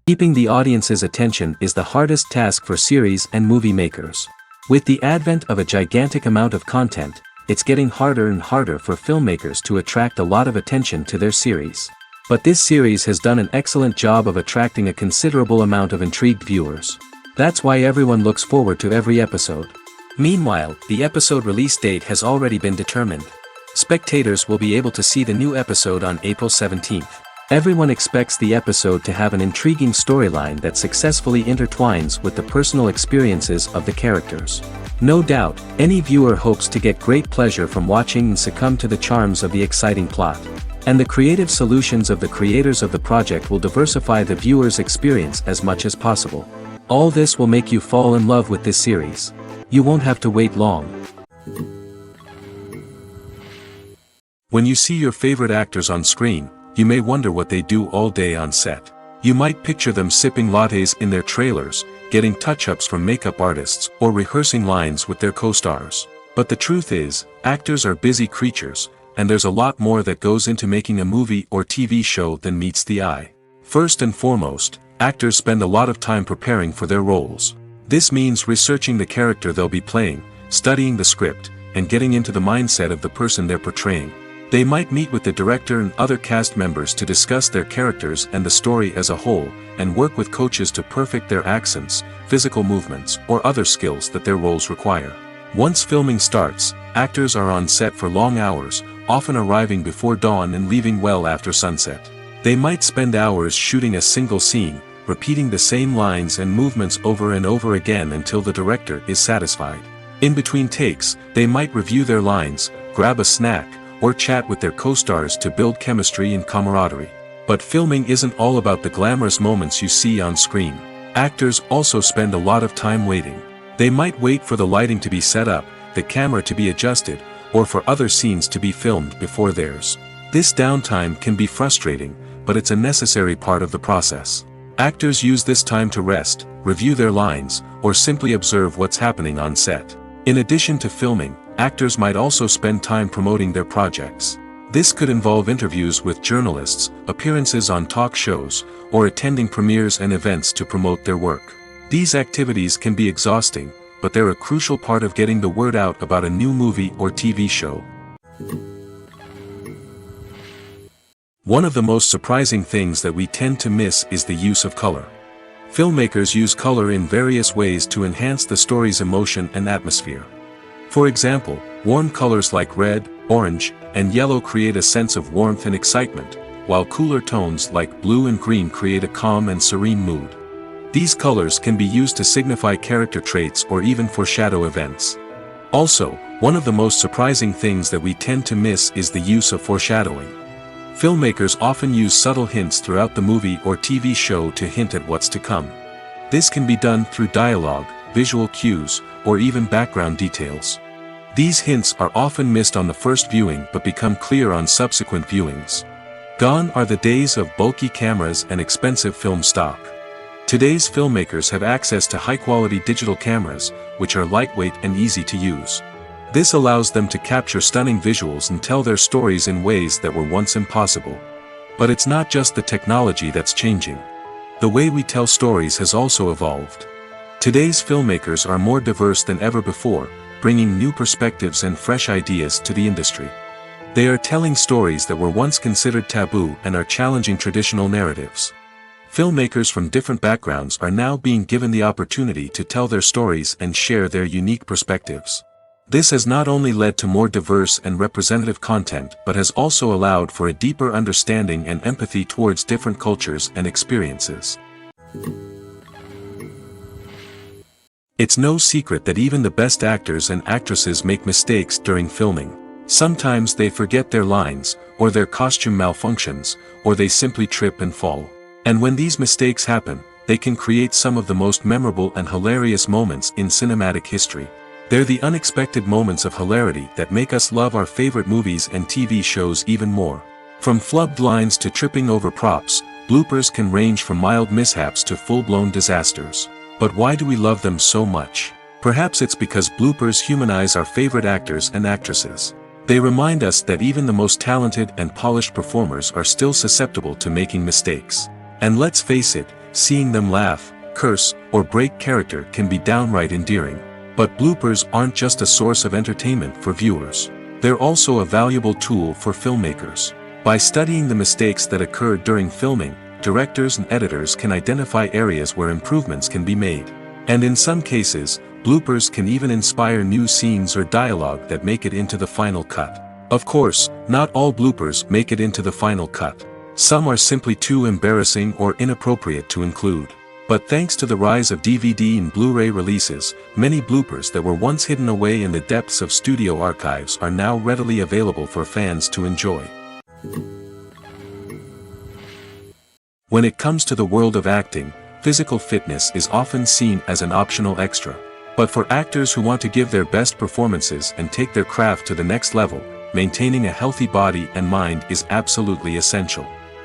Keeping the audience's attention is the hardest task for series and movie makers. With the advent of a gigantic amount of content, it's getting harder and harder for filmmakers to attract a lot of attention to their series. But this series has done an excellent job of attracting a considerable amount of intrigued viewers. That's why everyone looks forward to every episode. Meanwhile, the episode release date has already been determined. Spectators will be able to see the new episode on April 17th. Everyone expects the episode to have an intriguing storyline that successfully intertwines with the personal experiences of the characters. No doubt, any viewer hopes to get great pleasure from watching and succumb to the charms of the exciting plot. And the creative solutions of the creators of the project will diversify the viewer's experience as much as possible. All this will make you fall in love with this series. You won't have to wait long. When you see your favorite actors on screen, you may wonder what they do all day on set. You might picture them sipping lattes in their trailers, getting touch-ups from makeup artists, or rehearsing lines with their co-stars. But the truth is, actors are busy creatures, and there's a lot more that goes into making a movie or TV show than meets the eye. First and foremost, actors spend a lot of time preparing for their roles. This means researching the character they'll be playing, studying the script, and getting into the mindset of the person they're portraying. They might meet with the director and other cast members to discuss their characters and the story as a whole, and work with coaches to perfect their accents, physical movements, or other skills that their roles require. Once filming starts, actors are on set for long hours, often arriving before dawn and leaving well after sunset. They might spend hours shooting a single scene, repeating the same lines and movements over and over again until the director is satisfied. In between takes, they might review their lines, grab a snack, or chat with their co-stars to build chemistry and camaraderie. But filming isn't all about the glamorous moments you see on screen. Actors also spend a lot of time waiting. They might wait for the lighting to be set up, the camera to be adjusted, or for other scenes to be filmed before theirs. This downtime can be frustrating, but it's a necessary part of the process. Actors use this time to rest, review their lines, or simply observe what's happening on set. In addition to filming, actors might also spend time promoting their projects. This could involve interviews with journalists, appearances on talk shows, or attending premieres and events to promote their work. These activities can be exhausting, but they're a crucial part of getting the word out about a new movie or TV show. One of the most surprising things that we tend to miss is the use of color. Filmmakers use color in various ways to enhance the story's emotion and atmosphere. For example, warm colors like red, orange, and yellow create a sense of warmth and excitement, while cooler tones like blue and green create a calm and serene mood. These colors can be used to signify character traits or even foreshadow events. Also, one of the most surprising things that we tend to miss is the use of foreshadowing. Filmmakers often use subtle hints throughout the movie or TV show to hint at what's to come. This can be done through dialogue, visual cues, or even background details. These hints are often missed on the first viewing but become clear on subsequent viewings. Gone are the days of bulky cameras and expensive film stock. Today's filmmakers have access to high-quality digital cameras, which are lightweight and easy to use. This allows them to capture stunning visuals and tell their stories in ways that were once impossible. But it's not just the technology that's changing. The way we tell stories has also evolved. Today's filmmakers are more diverse than ever before, bringing new perspectives and fresh ideas to the industry. They are telling stories that were once considered taboo and are challenging traditional narratives. Filmmakers from different backgrounds are now being given the opportunity to tell their stories and share their unique perspectives. This has not only led to more diverse and representative content but has also allowed for a deeper understanding and empathy towards different cultures and experiences. It's no secret that even the best actors and actresses make mistakes during filming. Sometimes they forget their lines, or their costume malfunctions, or they simply trip and fall. And when these mistakes happen, they can create some of the most memorable and hilarious moments in cinematic history. They're the unexpected moments of hilarity that make us love our favorite movies and TV shows even more. From flubbed lines to tripping over props, bloopers can range from mild mishaps to full-blown disasters. But why do we love them so much? Perhaps it's because bloopers humanize our favorite actors and actresses. They remind us that even the most talented and polished performers are still susceptible to making mistakes. And let's face it, Seeing them laugh, curse, or break character can be downright endearing. But bloopers aren't just a source of entertainment for viewers. They're also a valuable tool for filmmakers. By studying the mistakes that occur during filming, directors and editors can identify areas where improvements can be made. And in some cases, bloopers can even inspire new scenes or dialogue that make it into the final cut. Of course, not all bloopers make it into the final cut. Some are simply too embarrassing or inappropriate to include. But thanks to the rise of DVD and Blu-ray releases, many bloopers that were once hidden away in the depths of studio archives are now readily available for fans to enjoy. When it comes to the world of acting, physical fitness is often seen as an optional extra. But for actors who want to give their best performances and take their craft to the next level, maintaining a healthy body and mind is absolutely essential.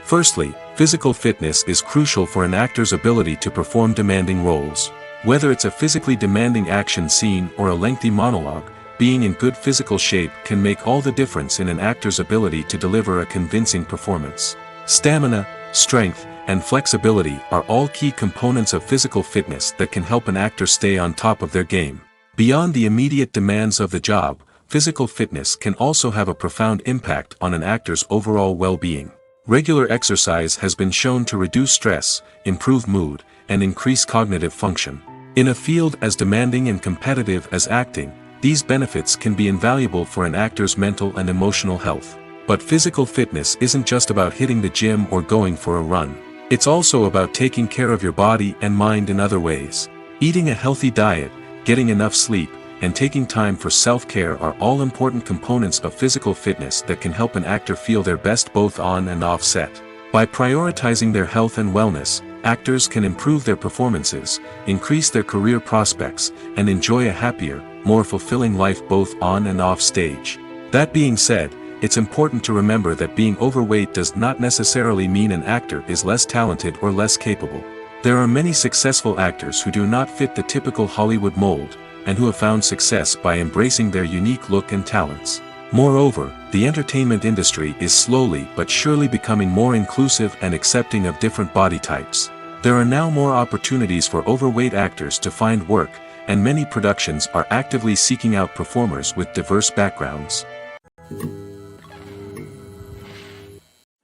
Firstly, physical fitness is crucial for an actor's ability to perform demanding roles. Whether it's a physically demanding action scene or a lengthy monologue, being in good physical shape can make all the difference in an actor's ability to deliver a convincing performance. Stamina, strength, and flexibility are all key components of physical fitness that can help an actor stay on top of their game. Beyond the immediate demands of the job, physical fitness can also have a profound impact on an actor's overall well-being. Regular exercise has been shown to reduce stress, improve mood, and increase cognitive function. In a field as demanding and competitive as acting, these benefits can be invaluable for an actor's mental and emotional health. But physical fitness isn't just about hitting the gym or going for a run. It's also about taking care of your body and mind in other ways. Eating a healthy diet, getting enough sleep, and taking time for self-care are all important components of physical fitness that can help an actor feel their best both on and off set. By prioritizing their health and wellness, actors can improve their performances, increase their career prospects, and enjoy a happier, more fulfilling life both on and off stage. That being said, it's important to remember that being overweight does not necessarily mean an actor is less talented or less capable. There are many successful actors who do not fit the typical Hollywood mold, and who have found success by embracing their unique look and talents. Moreover, the entertainment industry is slowly but surely becoming more inclusive and accepting of different body types. There are now more opportunities for overweight actors to find work, and many productions are actively seeking out performers with diverse backgrounds.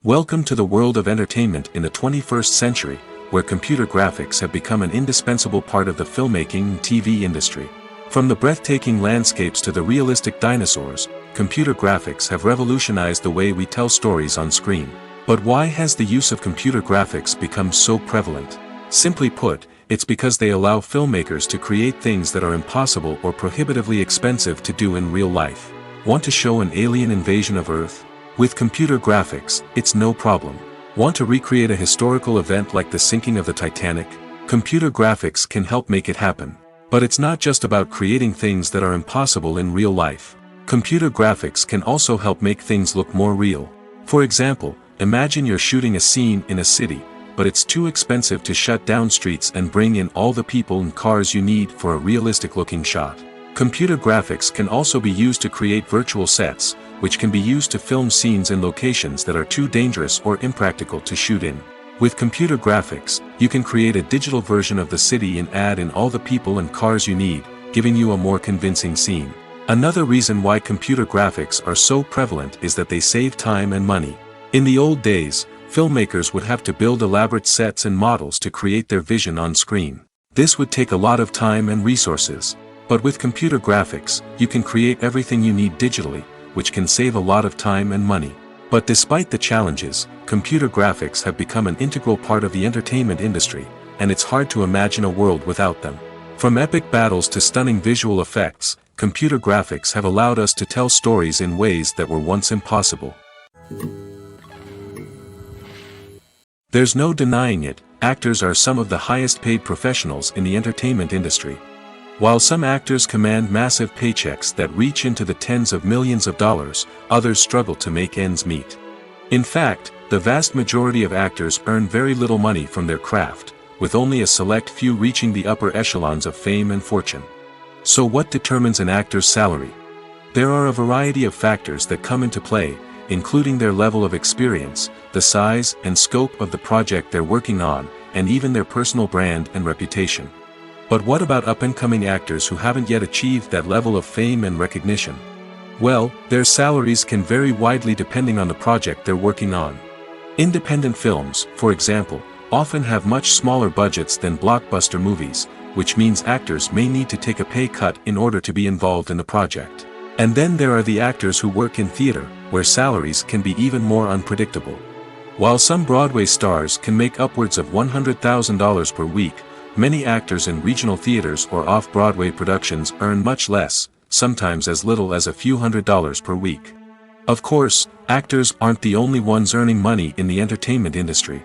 Welcome to the world of entertainment in the 21st century, where computer graphics have become an indispensable part of the filmmaking and TV industry. From the breathtaking landscapes to the realistic dinosaurs, computer graphics have revolutionized the way we tell stories on screen. But why has the use of computer graphics become so prevalent? Simply put, it's because they allow filmmakers to create things that are impossible or prohibitively expensive to do in real life. Want to show an alien invasion of Earth? With computer graphics, it's no problem. Want to recreate a historical event like the sinking of the Titanic? Computer graphics can help make it happen. But it's not just about creating things that are impossible in real life. Computer graphics can also help make things look more real. For example, imagine you're shooting a scene in a city, but it's too expensive to shut down streets and bring in all the people and cars you need for a realistic-looking shot. Computer graphics can also be used to create virtual sets, which can be used to film scenes in locations that are too dangerous or impractical to shoot in. With computer graphics, you can create a digital version of the city and add in all the people and cars you need, giving you a more convincing scene. Another reason why computer graphics are so prevalent is that they save time and money. In the old days, filmmakers would have to build elaborate sets and models to create their vision on screen. This would take a lot of time and resources. But with computer graphics, you can create everything you need digitally, which can save a lot of time and money. But despite the challenges, computer graphics have become an integral part of the entertainment industry, and it's hard to imagine a world without them. From epic battles to stunning visual effects, computer graphics have allowed us to tell stories in ways that were once impossible. There's no denying it, actors are some of the highest paid professionals in the entertainment industry. While some actors command massive paychecks that reach into the tens of millions of dollars, others struggle to make ends meet. In fact, the vast majority of actors earn very little money from their craft, with only a select few reaching the upper echelons of fame and fortune. So what determines an actor's salary? There are a variety of factors that come into play, including their level of experience, the size and scope of the project they're working on, and even their personal brand and reputation. But what about up-and-coming actors who haven't yet achieved that level of fame and recognition? Well, their salaries can vary widely depending on the project they're working on. Independent films, for example, often have much smaller budgets than blockbuster movies, which means actors may need to take a pay cut in order to be involved in the project. And then there are the actors who work in theater, where salaries can be even more unpredictable. While some Broadway stars can make upwards of $100,000 per week, many actors in regional theaters or off-Broadway productions earn much less, sometimes as little as a few $100s per week. Of course, actors aren't the only ones earning money in the entertainment industry.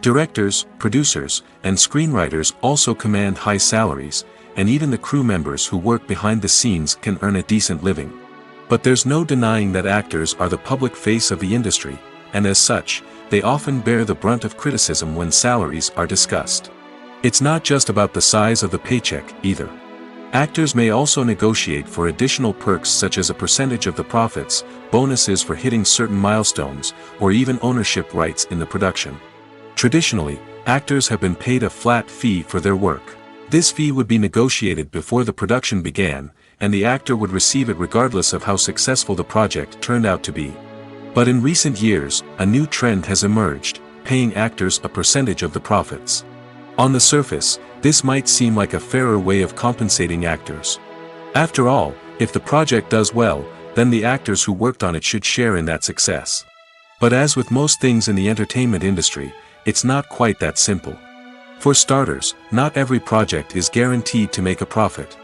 Directors, producers, and screenwriters also command high salaries, and even the crew members who work behind the scenes can earn a decent living. But there's no denying that actors are the public face of the industry, and as such, they often bear the brunt of criticism when salaries are discussed. It's not just about the size of the paycheck, either. Actors may also negotiate for additional perks such as a percentage of the profits, bonuses for hitting certain milestones, or even ownership rights in the production. Traditionally, actors have been paid a flat fee for their work. This fee would be negotiated before the production began, and the actor would receive it regardless of how successful the project turned out to be. But in recent years, a new trend has emerged, paying actors a percentage of the profits. On the surface, this might seem like a fairer way of compensating actors. After all, if the project does well, then the actors who worked on it should share in that success. But as with most things in the entertainment industry, it's not quite that simple. For starters, not every project is guaranteed to make a profit.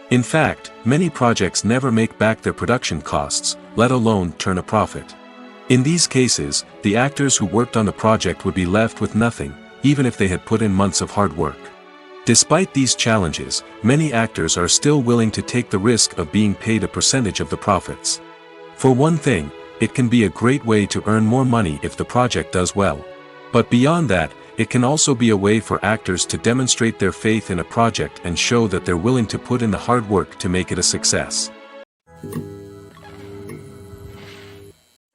In fact, many projects never make back their production costs, let alone turn a profit. In these cases, the actors who worked on the project would be left with nothing, even if they had put in months of hard work. Despite these challenges, many actors are still willing to take the risk of being paid a percentage of the profits. For one thing, it can be a great way to earn more money if the project does well. But beyond that, it can also be a way for actors to demonstrate their faith in a project and show that they're willing to put in the hard work to make it a success.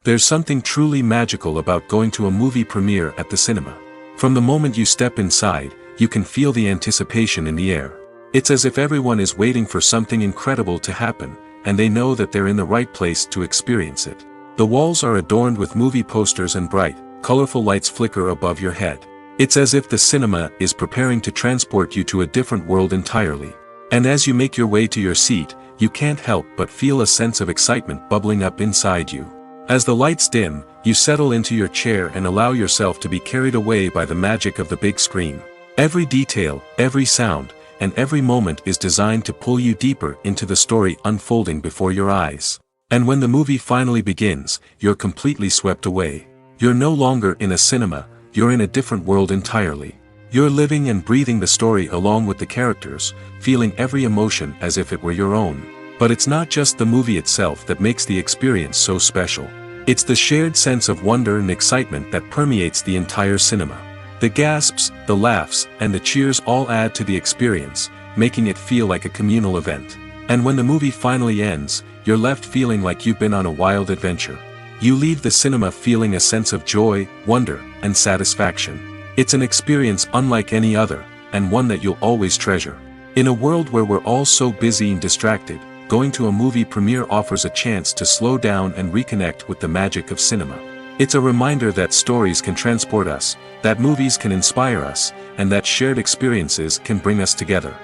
There's something truly magical about going to a movie premiere at the cinema. From the moment you step inside, you can feel the anticipation in the air. It's as if everyone is waiting for something incredible to happen, and they know that they're in the right place to experience it. The walls are adorned with movie posters and bright, colorful lights flicker above your head. It's as if the cinema is preparing to transport you to a different world entirely. And as you make your way to your seat, you can't help but feel a sense of excitement bubbling up inside you. As the lights dim, you settle into your chair and allow yourself to be carried away by the magic of the big screen. Every detail, every sound, and every moment is designed to pull you deeper into the story unfolding before your eyes. And when the movie finally begins, you're completely swept away. You're no longer in a cinema, you're in a different world entirely. You're living and breathing the story along with the characters, feeling every emotion as if it were your own. But it's not just the movie itself that makes the experience so special. It's the shared sense of wonder and excitement that permeates the entire cinema. The gasps, the laughs, and the cheers all add to the experience, making it feel like a communal event. And when the movie finally ends, you're left feeling like you've been on a wild adventure. You leave the cinema feeling a sense of joy, wonder, and satisfaction. It's an experience unlike any other, and one that you'll always treasure. In a world where we're all so busy and distracted, going to a movie premiere offers a chance to slow down and reconnect with the magic of cinema. It's a reminder that stories can transport us, that movies can inspire us, and that shared experiences can bring us together.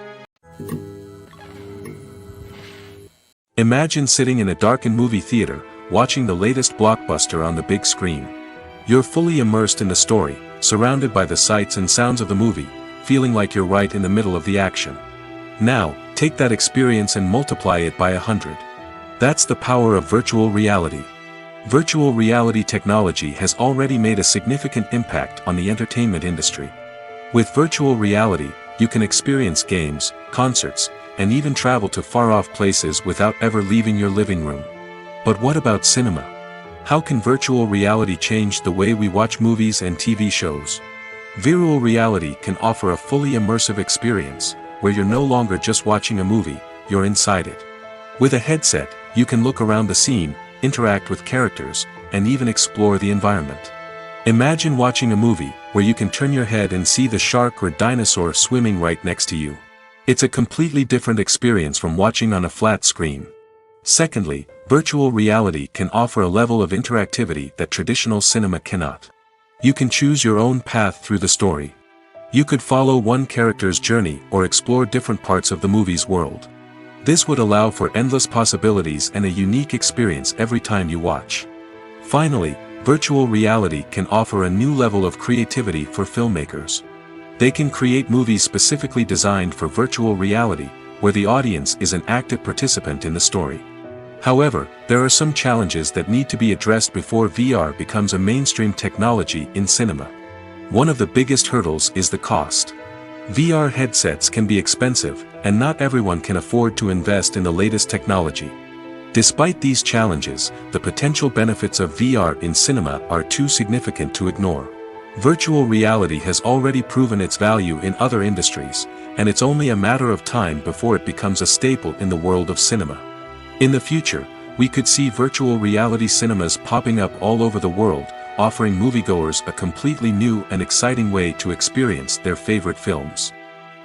Imagine sitting in a darkened movie theater, watching the latest blockbuster on the big screen. You're fully immersed in the story, surrounded by the sights and sounds of the movie, feeling like you're right in the middle of the action. Now, take that experience and multiply it by 100. That's the power of virtual reality. Virtual reality technology has already made a significant impact on the entertainment industry. With virtual reality, you can experience games, concerts, and even travel to far-off places without ever leaving your living room. But what about cinema? How can virtual reality change the way we watch movies and TV shows? Virtual reality can offer a fully immersive experience, where you're no longer just watching a movie, you're inside it. With a headset, you can look around the scene, interact with characters, and even explore the environment. Imagine watching a movie, where you can turn your head and see the shark or dinosaur swimming right next to you. It's a completely different experience from watching on a flat screen. Secondly, virtual reality can offer a level of interactivity that traditional cinema cannot. You can choose your own path through the story. You could follow one character's journey or explore different parts of the movie's world. This would allow for endless possibilities and a unique experience every time you watch. Finally, virtual reality can offer a new level of creativity for filmmakers. They can create movies specifically designed for virtual reality, where the audience is an active participant in the story. However, there are some challenges that need to be addressed before VR becomes a mainstream technology in cinema. One of the biggest hurdles is the cost. VR headsets can be expensive, and not everyone can afford to invest in the latest technology. Despite these challenges, the potential benefits of VR in cinema are too significant to ignore. Virtual reality has already proven its value in other industries, and it's only a matter of time before it becomes a staple in the world of cinema. In the future, we could see virtual reality cinemas popping up all over the world, offering moviegoers a completely new and exciting way to experience their favorite films.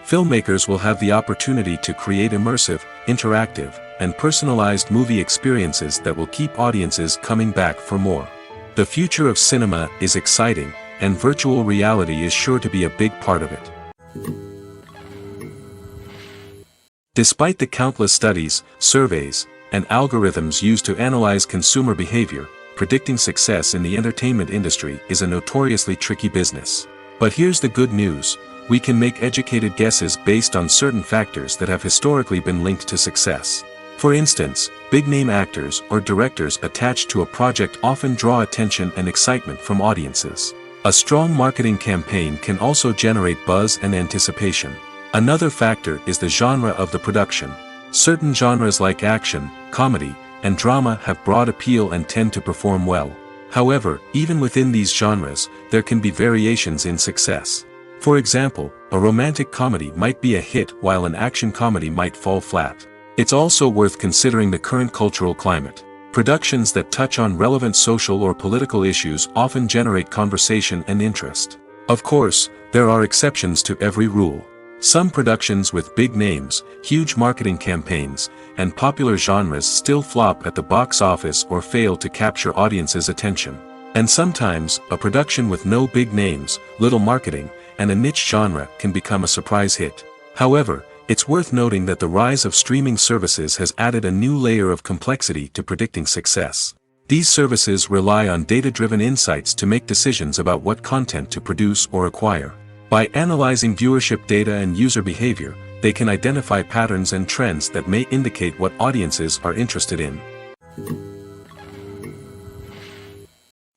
Filmmakers will have the opportunity to create immersive, interactive, and personalized movie experiences that will keep audiences coming back for more. The future of cinema is exciting, and virtual reality is sure to be a big part of it. Despite the countless studies, surveys, and algorithms used to analyze consumer behavior, predicting success in the entertainment industry is a notoriously tricky business. But here's the good news: we can make educated guesses based on certain factors that have historically been linked to success. For instance, big-name actors or directors attached to a project often draw attention and excitement from audiences. A strong marketing campaign can also generate buzz and anticipation. Another factor is the genre of the production. Certain genres like action, comedy, and drama have broad appeal and tend to perform well. However, even within these genres, there can be variations in success. For example, a romantic comedy might be a hit while an action comedy might fall flat. It's also worth considering the current cultural climate. Productions that touch on relevant social or political issues often generate conversation and interest. Of course, there are exceptions to every rule. Some productions with big names, huge marketing campaigns, and popular genres still flop at the box office or fail to capture audiences' attention. And sometimes, a production with no big names, little marketing, and a niche genre can become a surprise hit. However, it's worth noting that the rise of streaming services has added a new layer of complexity to predicting success. These services rely on data-driven insights to make decisions about what content to produce or acquire. By analyzing viewership data and user behavior, they can identify patterns and trends that may indicate what audiences are interested in.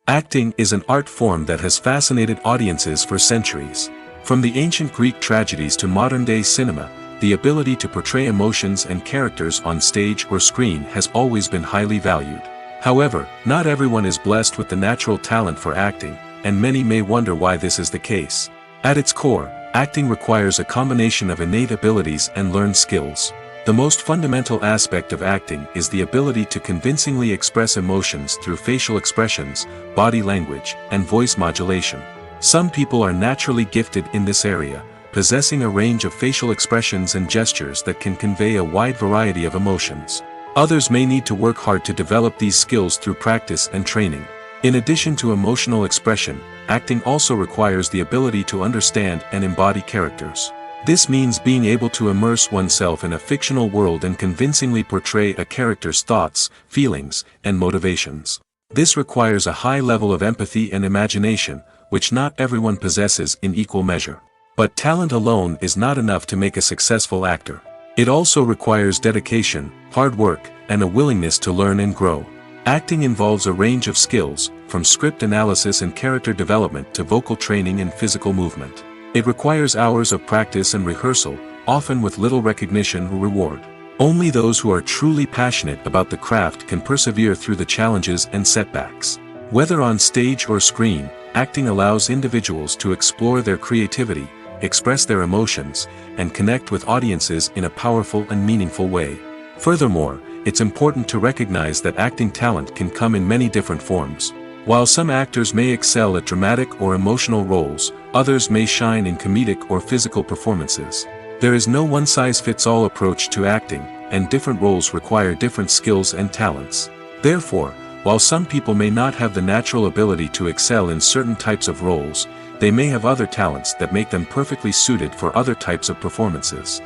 Acting is an art form that has fascinated audiences for centuries. From the ancient Greek tragedies to modern-day cinema, the ability to portray emotions and characters on stage or screen has always been highly valued. However, not everyone is blessed with the natural talent for acting, and many may wonder why this is the case. At its core, acting requires a combination of innate abilities and learned skills. The most fundamental aspect of acting is the ability to convincingly express emotions through facial expressions, body language, and voice modulation. Some people are naturally gifted in this area, possessing a range of facial expressions and gestures that can convey a wide variety of emotions. Others may need to work hard to develop these skills through practice and training. In addition to emotional expression, acting also requires the ability to understand and embody characters. This means being able to immerse oneself in a fictional world and convincingly portray a character's thoughts, feelings, and motivations. This requires a high level of empathy and imagination, which not everyone possesses in equal measure. But talent alone is not enough to make a successful actor. It also requires dedication, hard work, and a willingness to learn and grow. Acting involves a range of skills, from script analysis and character development to vocal training and physical movement. It requires hours of practice and rehearsal, often with little recognition or reward. Only those who are truly passionate about the craft can persevere through the challenges and setbacks. Whether on stage or screen, acting allows individuals to explore their creativity, express their emotions, and connect with audiences in a powerful and meaningful way. Furthermore, it's important to recognize that acting talent can come in many different forms. While some actors may excel at dramatic or emotional roles, others may shine in comedic or physical performances. There is no one-size-fits-all approach to acting, and different roles require different skills and talents. Therefore, while some people may not have the natural ability to excel in certain types of roles, they may have other talents that make them perfectly suited for other types of performances.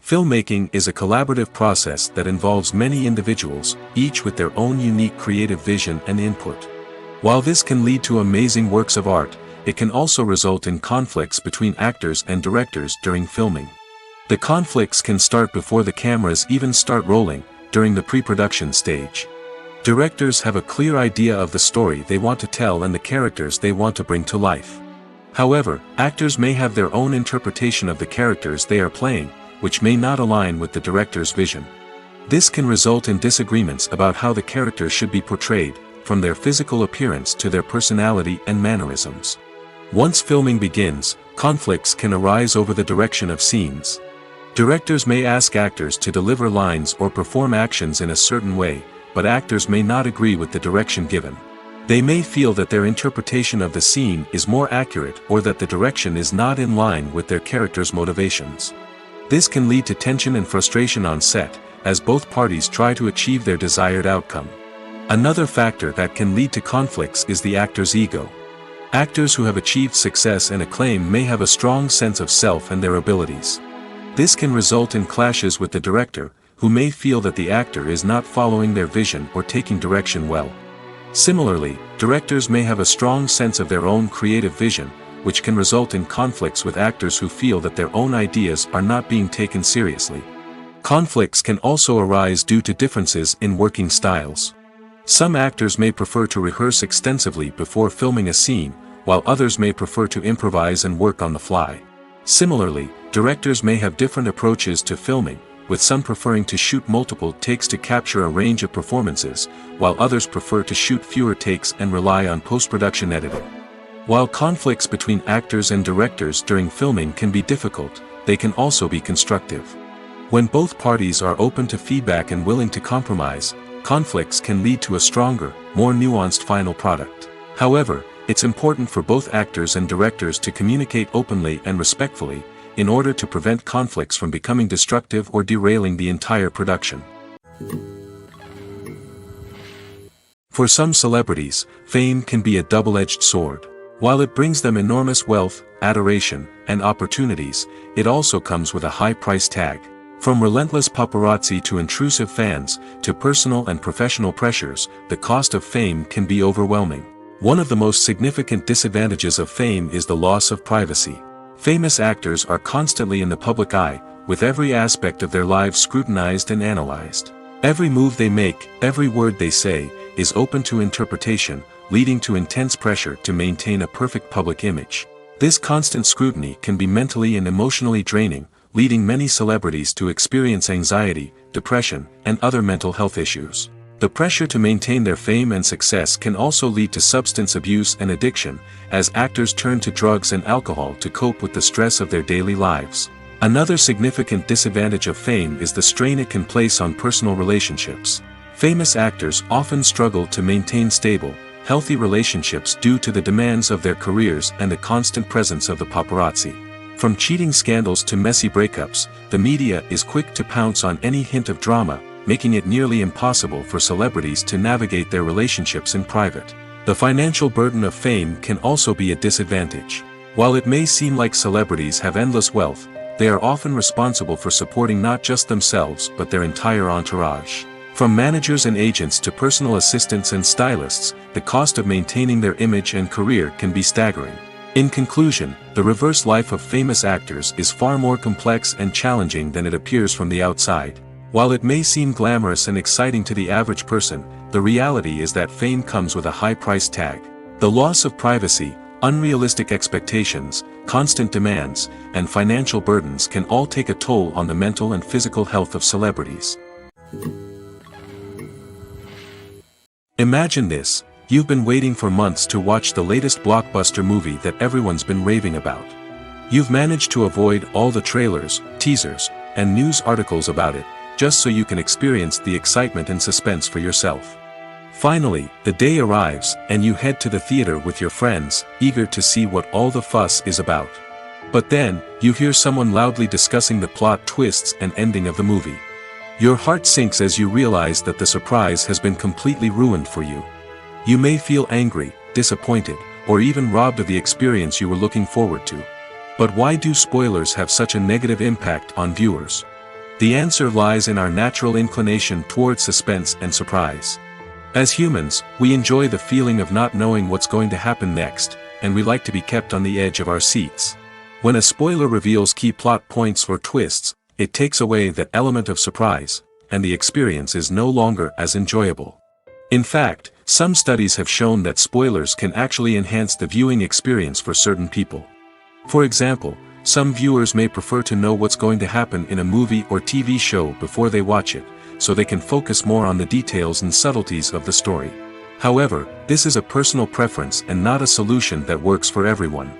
Filmmaking is a collaborative process that involves many individuals, each with their own unique creative vision and input. While this can lead to amazing works of art, it can also result in conflicts between actors and directors during filming. The conflicts can start before the cameras even start rolling, during the pre-production stage. Directors have a clear idea of the story they want to tell and the characters they want to bring to life. However, actors may have their own interpretation of the characters they are playing, which may not align with the director's vision. This can result in disagreements about how the characters should be portrayed, from their physical appearance to their personality and mannerisms. Once filming begins, conflicts can arise over the direction of scenes. Directors may ask actors to deliver lines or perform actions in a certain way, but actors may not agree with the direction given. They may feel that their interpretation of the scene is more accurate or that the direction is not in line with their character's motivations. This can lead to tension and frustration on set, as both parties try to achieve their desired outcome. Another factor that can lead to conflicts is the actor's ego. Actors who have achieved success and acclaim may have a strong sense of self and their abilities. This can result in clashes with the director, who may feel that the actor is not following their vision or taking direction well. Similarly, directors may have a strong sense of their own creative vision, which can result in conflicts with actors who feel that their own ideas are not being taken seriously. Conflicts can also arise due to differences in working styles. Some actors may prefer to rehearse extensively before filming a scene, while others may prefer to improvise and work on the fly. Similarly, directors may have different approaches to filming, with some preferring to shoot multiple takes to capture a range of performances, while others prefer to shoot fewer takes and rely on post-production editing. While conflicts between actors and directors during filming can be difficult, they can also be constructive. When both parties are open to feedback and willing to compromise, conflicts can lead to a stronger, more nuanced final product. However, it's important for both actors and directors to communicate openly and respectfully, in order to prevent conflicts from becoming destructive or derailing the entire production. For some celebrities, fame can be a double-edged sword. While it brings them enormous wealth, adoration, and opportunities, it also comes with a high price tag. From relentless paparazzi to intrusive fans, to personal and professional pressures, the cost of fame can be overwhelming. One of the most significant disadvantages of fame is the loss of privacy. Famous actors are constantly in the public eye, with every aspect of their lives scrutinized and analyzed. Every move they make, every word they say, is open to interpretation, leading to intense pressure to maintain a perfect public image. This constant scrutiny can be mentally and emotionally draining, leading many celebrities to experience anxiety, depression, and other mental health issues. The pressure to maintain their fame and success can also lead to substance abuse and addiction, as actors turn to drugs and alcohol to cope with the stress of their daily lives. Another significant disadvantage of fame is the strain it can place on personal relationships. Famous actors often struggle to maintain stable, healthy relationships due to the demands of their careers and the constant presence of the paparazzi. From cheating scandals to messy breakups, the media is quick to pounce on any hint of drama, making it nearly impossible for celebrities to navigate their relationships in private. The financial burden of fame can also be a disadvantage. While it may seem like celebrities have endless wealth, they are often responsible for supporting not just themselves but their entire entourage. From managers and agents to personal assistants and stylists, the cost of maintaining their image and career can be staggering. In conclusion, the reverse life of famous actors is far more complex and challenging than it appears from the outside. While it may seem glamorous and exciting to the average person, the reality is that fame comes with a high price tag. The loss of privacy, unrealistic expectations, constant demands, and financial burdens can all take a toll on the mental and physical health of celebrities. Imagine this: you've been waiting for months to watch the latest blockbuster movie that everyone's been raving about. You've managed to avoid all the trailers, teasers, and news articles about it, just so you can experience the excitement and suspense for yourself. Finally, the day arrives, and you head to the theater with your friends, eager to see what all the fuss is about. But then, you hear someone loudly discussing the plot twists and ending of the movie. Your heart sinks as you realize that the surprise has been completely ruined for you. You may feel angry, disappointed, or even robbed of the experience you were looking forward to. But why do spoilers have such a negative impact on viewers? The answer lies in our natural inclination towards suspense and surprise. As humans, we enjoy the feeling of not knowing what's going to happen next, and we like to be kept on the edge of our seats. When a spoiler reveals key plot points or twists, it takes away that element of surprise, and the experience is no longer as enjoyable. In fact, some studies have shown that spoilers can actually enhance the viewing experience for certain people. For example, some viewers may prefer to know what's going to happen in a movie or TV show before they watch it, so they can focus more on the details and subtleties of the story. However, this is a personal preference and not a solution that works for everyone.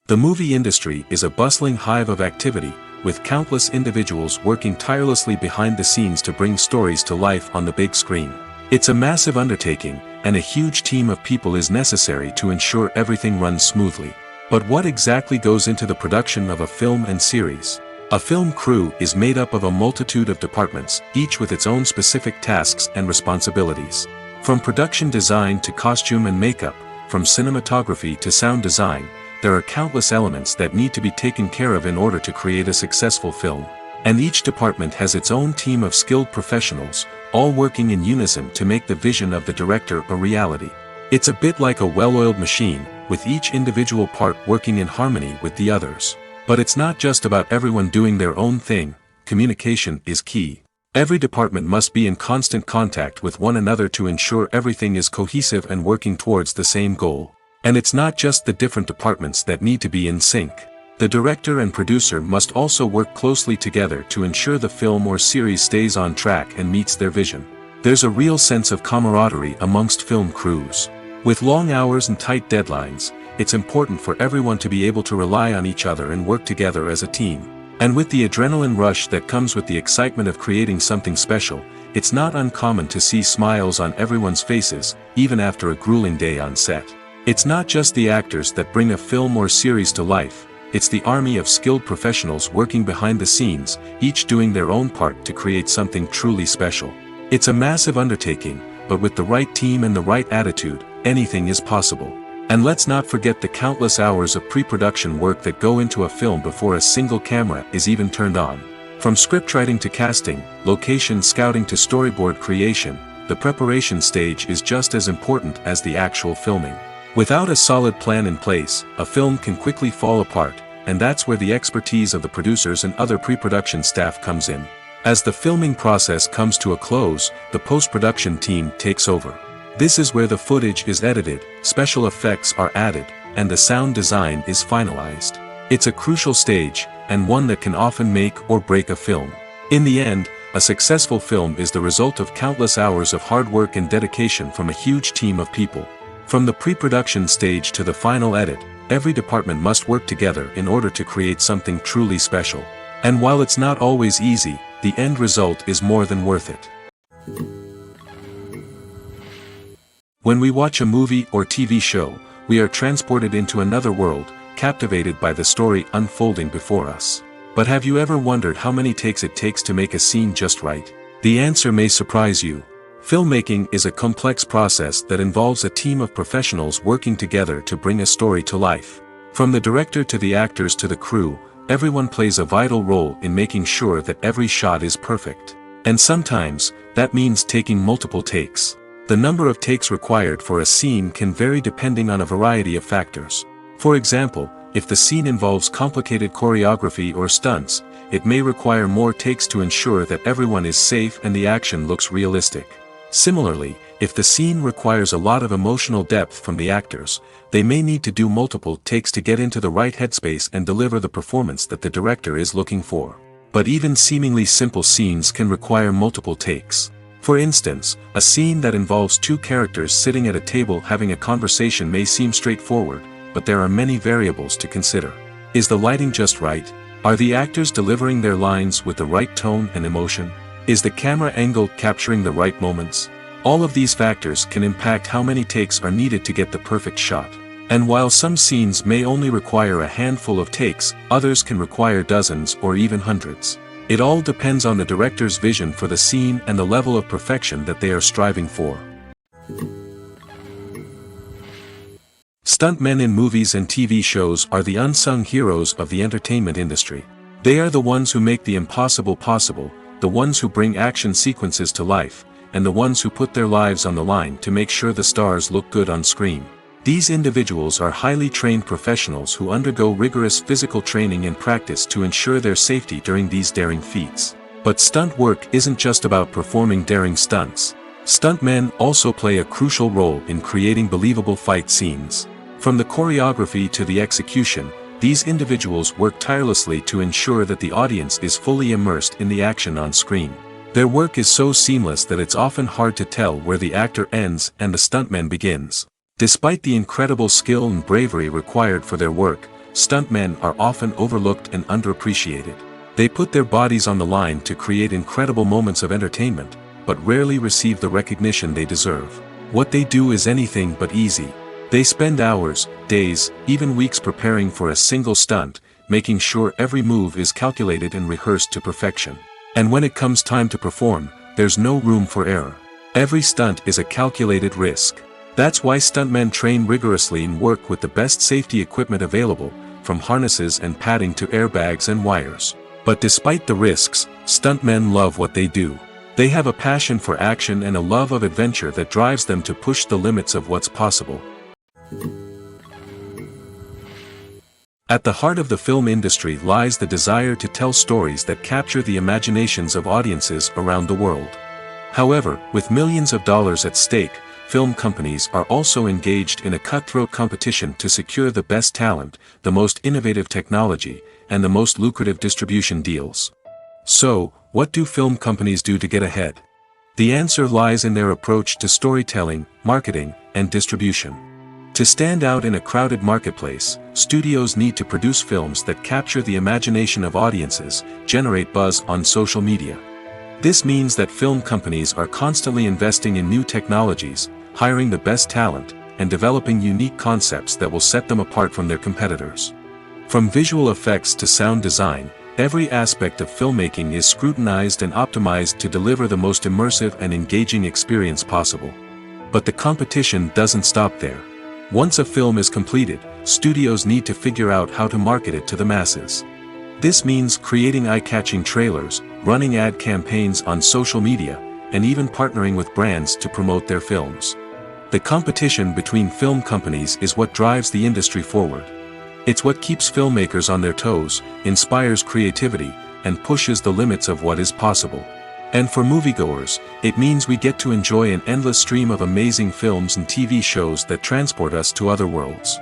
The movie industry is a bustling hive of activity, with countless individuals working tirelessly behind the scenes to bring stories to life on the big screen. It's a massive undertaking, and a huge team of people is necessary to ensure everything runs smoothly. But what exactly goes into the production of a film and series? A film crew is made up of a multitude of departments, each with its own specific tasks and responsibilities. From production design to costume and makeup, from cinematography to sound design, there are countless elements that need to be taken care of in order to create a successful film. And each department has its own team of skilled professionals, all working in unison to make the vision of the director a reality. It's a bit like a well-oiled machine, with each individual part working in harmony with the others. But it's not just about everyone doing their own thing. Communication is key. Every department must be in constant contact with one another to ensure everything is cohesive and working towards the same goal. And it's not just the different departments that need to be in sync. The director and producer must also work closely together to ensure the film or series stays on track and meets their vision. There's a real sense of camaraderie amongst film crews. With long hours and tight deadlines, it's important for everyone to be able to rely on each other and work together as a team. And with the adrenaline rush that comes with the excitement of creating something special, it's not uncommon to see smiles on everyone's faces, even after a grueling day on set. It's not just the actors that bring a film or series to life, it's the army of skilled professionals working behind the scenes, each doing their own part to create something truly special. It's a massive undertaking, but with the right team and the right attitude, anything is possible. And let's not forget the countless hours of pre-production work that go into a film before a single camera is even turned on. From scriptwriting to casting, location scouting to storyboard creation, the preparation stage is just as important as the actual filming. Without a solid plan in place, a film can quickly fall apart, and that's where the expertise of the producers and other pre-production staff comes in. As the filming process comes to a close, the post-production team takes over. This is where the footage is edited, special effects are added, and the sound design is finalized. It's a crucial stage, and one that can often make or break a film. In the end, a successful film is the result of countless hours of hard work and dedication from a huge team of people. From the pre-production stage to the final edit, every department must work together in order to create something truly special. And while it's not always easy, the end result is more than worth it. When we watch a movie or TV show, we are transported into another world, captivated by the story unfolding before us. But have you ever wondered how many takes it takes to make a scene just right? The answer may surprise you. Filmmaking is a complex process that involves a team of professionals working together to bring a story to life. From the director to the actors to the crew, everyone plays a vital role in making sure that every shot is perfect. And sometimes, that means taking multiple takes. The number of takes required for a scene can vary depending on a variety of factors. For example, if the scene involves complicated choreography or stunts, it may require more takes to ensure that everyone is safe and the action looks realistic. Similarly, if the scene requires a lot of emotional depth from the actors, they may need to do multiple takes to get into the right headspace and deliver the performance that the director is looking for. But even seemingly simple scenes can require multiple takes. For instance, a scene that involves two characters sitting at a table having a conversation may seem straightforward, but there are many variables to consider. Is the lighting just right? Are the actors delivering their lines with the right tone and emotion? Is the camera angle capturing the right moments? All of these factors can impact how many takes are needed to get the perfect shot. And while some scenes may only require a handful of takes, others can require dozens or even hundreds. It all depends on the director's vision for the scene and the level of perfection that they are striving for. Stuntmen in movies and TV shows are the unsung heroes of the entertainment industry. They are the ones who make the impossible possible, the ones who bring action sequences to life, and the ones who put their lives on the line to make sure the stars look good on screen. These individuals are highly trained professionals who undergo rigorous physical training and practice to ensure their safety during these daring feats. But stunt work isn't just about performing daring stunts. Stuntmen also play a crucial role in creating believable fight scenes. From the choreography to the execution, these individuals work tirelessly to ensure that the audience is fully immersed in the action on screen. Their work is so seamless that it's often hard to tell where the actor ends and the stuntman begins. Despite the incredible skill and bravery required for their work, stuntmen are often overlooked and underappreciated. They put their bodies on the line to create incredible moments of entertainment, but rarely receive the recognition they deserve. What they do is anything but easy. They spend hours, days, even weeks preparing for a single stunt, making sure every move is calculated and rehearsed to perfection. And when it comes time to perform, there's no room for error. Every stunt is a calculated risk. That's why stuntmen train rigorously and work with the best safety equipment available, from harnesses and padding to airbags and wires. But despite the risks, stuntmen love what they do. They have a passion for action and a love of adventure that drives them to push the limits of what's possible. At the heart of the film industry lies the desire to tell stories that capture the imaginations of audiences around the world. However, with millions of dollars at stake, film companies are also engaged in a cutthroat competition to secure the best talent, the most innovative technology, and the most lucrative distribution deals. So, what do film companies do to get ahead? The answer lies in their approach to storytelling, marketing, and distribution. To stand out in a crowded marketplace, studios need to produce films that capture the imagination of audiences, generate buzz on social media. This means that film companies are constantly investing in new technologies, hiring the best talent, and developing unique concepts that will set them apart from their competitors. From visual effects to sound design, every aspect of filmmaking is scrutinized and optimized to deliver the most immersive and engaging experience possible. But the competition doesn't stop there. Once a film is completed, studios need to figure out how to market it to the masses. This means creating eye-catching trailers, running ad campaigns on social media, and even partnering with brands to promote their films. The competition between film companies is what drives the industry forward. It's what keeps filmmakers on their toes, inspires creativity, and pushes the limits of what is possible. And for moviegoers, it means we get to enjoy an endless stream of amazing films and TV shows that transport us to other worlds.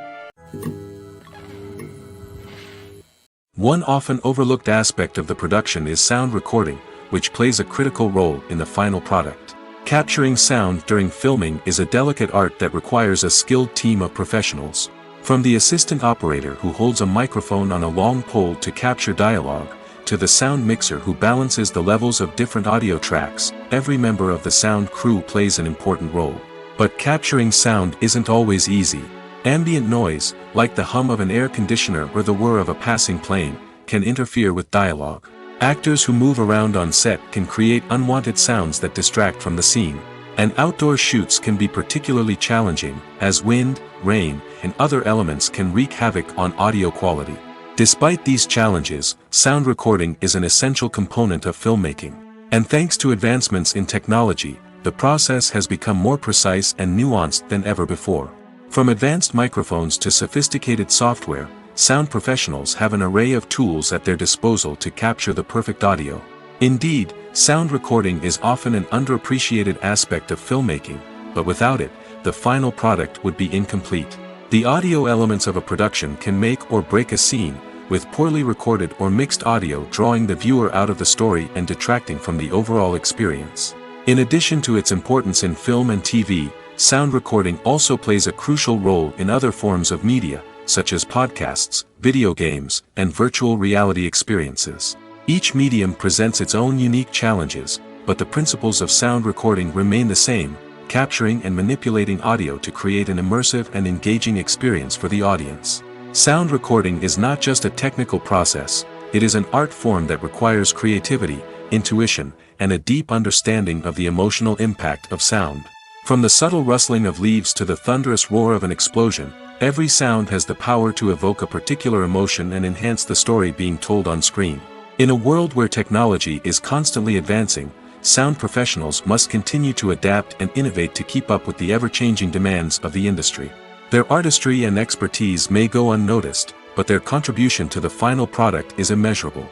One often overlooked aspect of the production is sound recording, which plays a critical role in the final product. Capturing sound during filming is a delicate art that requires a skilled team of professionals. From the assistant operator who holds a microphone on a long pole to capture dialogue, to the sound mixer who balances the levels of different audio tracks, every member of the sound crew plays an important role. But capturing sound isn't always easy. Ambient noise, like the hum of an air conditioner or the whir of a passing plane, can interfere with dialogue. Actors who move around on set can create unwanted sounds that distract from the scene. And outdoor shoots can be particularly challenging, as wind, rain, and other elements can wreak havoc on audio quality. Despite these challenges, sound recording is an essential component of filmmaking. And thanks to advancements in technology, the process has become more precise and nuanced than ever before. From advanced microphones to sophisticated software, sound professionals have an array of tools at their disposal to capture the perfect audio. Indeed, sound recording is often an underappreciated aspect of filmmaking, but without it, the final product would be incomplete. The audio elements of a production can make or break a scene, with poorly recorded or mixed audio drawing the viewer out of the story and detracting from the overall experience. In addition to its importance in film and TV, sound recording also plays a crucial role in other forms of media, such as podcasts, video games, and virtual reality experiences. Each medium presents its own unique challenges, but the principles of sound recording remain the same, capturing and manipulating audio to create an immersive and engaging experience for the audience. Sound recording is not just a technical process, it is an art form that requires creativity, intuition, and a deep understanding of the emotional impact of sound. From the subtle rustling of leaves to the thunderous roar of an explosion, every sound has the power to evoke a particular emotion and enhance the story being told on screen. In a world where technology is constantly advancing, sound professionals must continue to adapt and innovate to keep up with the ever-changing demands of the industry. Their artistry and expertise may go unnoticed, but their contribution to the final product is immeasurable.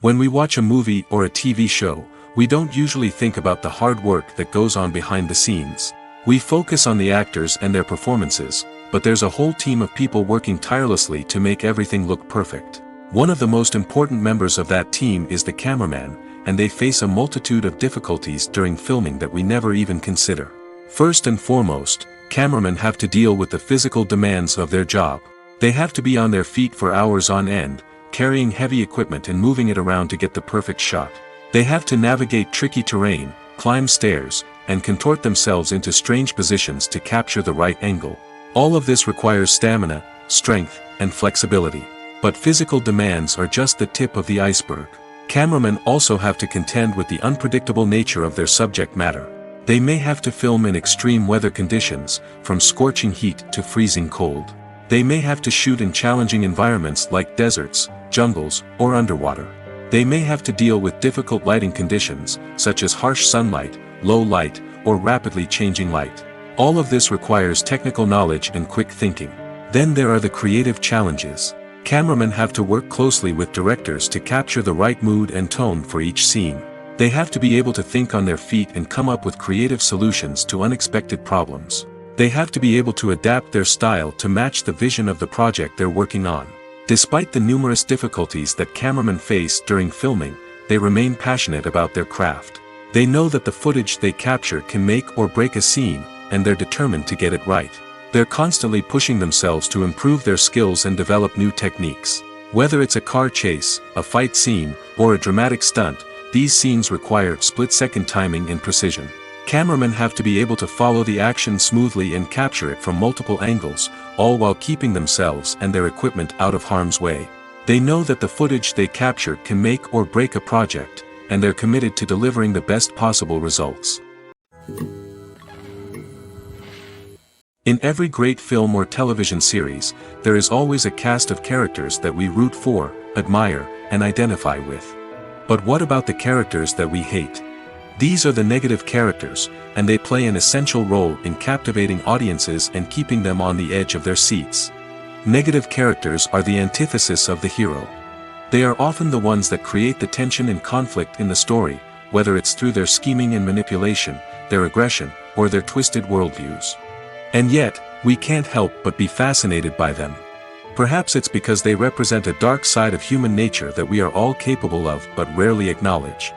When we watch a movie or a TV show, we don't usually think about the hard work that goes on behind the scenes. We focus on the actors and their performances, but there's a whole team of people working tirelessly to make everything look perfect. One of the most important members of that team is the cameraman, and they face a multitude of difficulties during filming that we never even consider. First and foremost, cameramen have to deal with the physical demands of their job. They have to be on their feet for hours on end, carrying heavy equipment and moving it around to get the perfect shot. They have to navigate tricky terrain, climb stairs, and contort themselves into strange positions to capture the right angle. All of this requires stamina, strength, and flexibility. But physical demands are just the tip of the iceberg. Cameramen also have to contend with the unpredictable nature of their subject matter. They may have to film in extreme weather conditions, from scorching heat to freezing cold. They may have to shoot in challenging environments like deserts, jungles, or underwater. They may have to deal with difficult lighting conditions, such as harsh sunlight, low light, or rapidly changing light. All of this requires technical knowledge and quick thinking. Then there are the creative challenges. Cameramen have to work closely with directors to capture the right mood and tone for each scene. They have to be able to think on their feet and come up with creative solutions to unexpected problems. They have to be able to adapt their style to match the vision of the project they're working on. Despite the numerous difficulties that cameramen face during filming, they remain passionate about their craft. They know that the footage they capture can make or break a scene, and they're determined to get it right. They're constantly pushing themselves to improve their skills and develop new techniques. Whether it's a car chase, a fight scene, or a dramatic stunt, these scenes require split-second timing and precision. Cameramen have to be able to follow the action smoothly and capture it from multiple angles, all while keeping themselves and their equipment out of harm's way. They know that the footage they capture can make or break a project, and they're committed to delivering the best possible results. In every great film or television series, there is always a cast of characters that we root for, admire, and identify with. But what about the characters that we hate? These are the negative characters, and they play an essential role in captivating audiences and keeping them on the edge of their seats. Negative characters are the antithesis of the hero. They are often the ones that create the tension and conflict in the story, whether it's through their scheming and manipulation, their aggression, or their twisted worldviews. And yet, we can't help but be fascinated by them. Perhaps it's because they represent a dark side of human nature that we are all capable of but rarely acknowledge.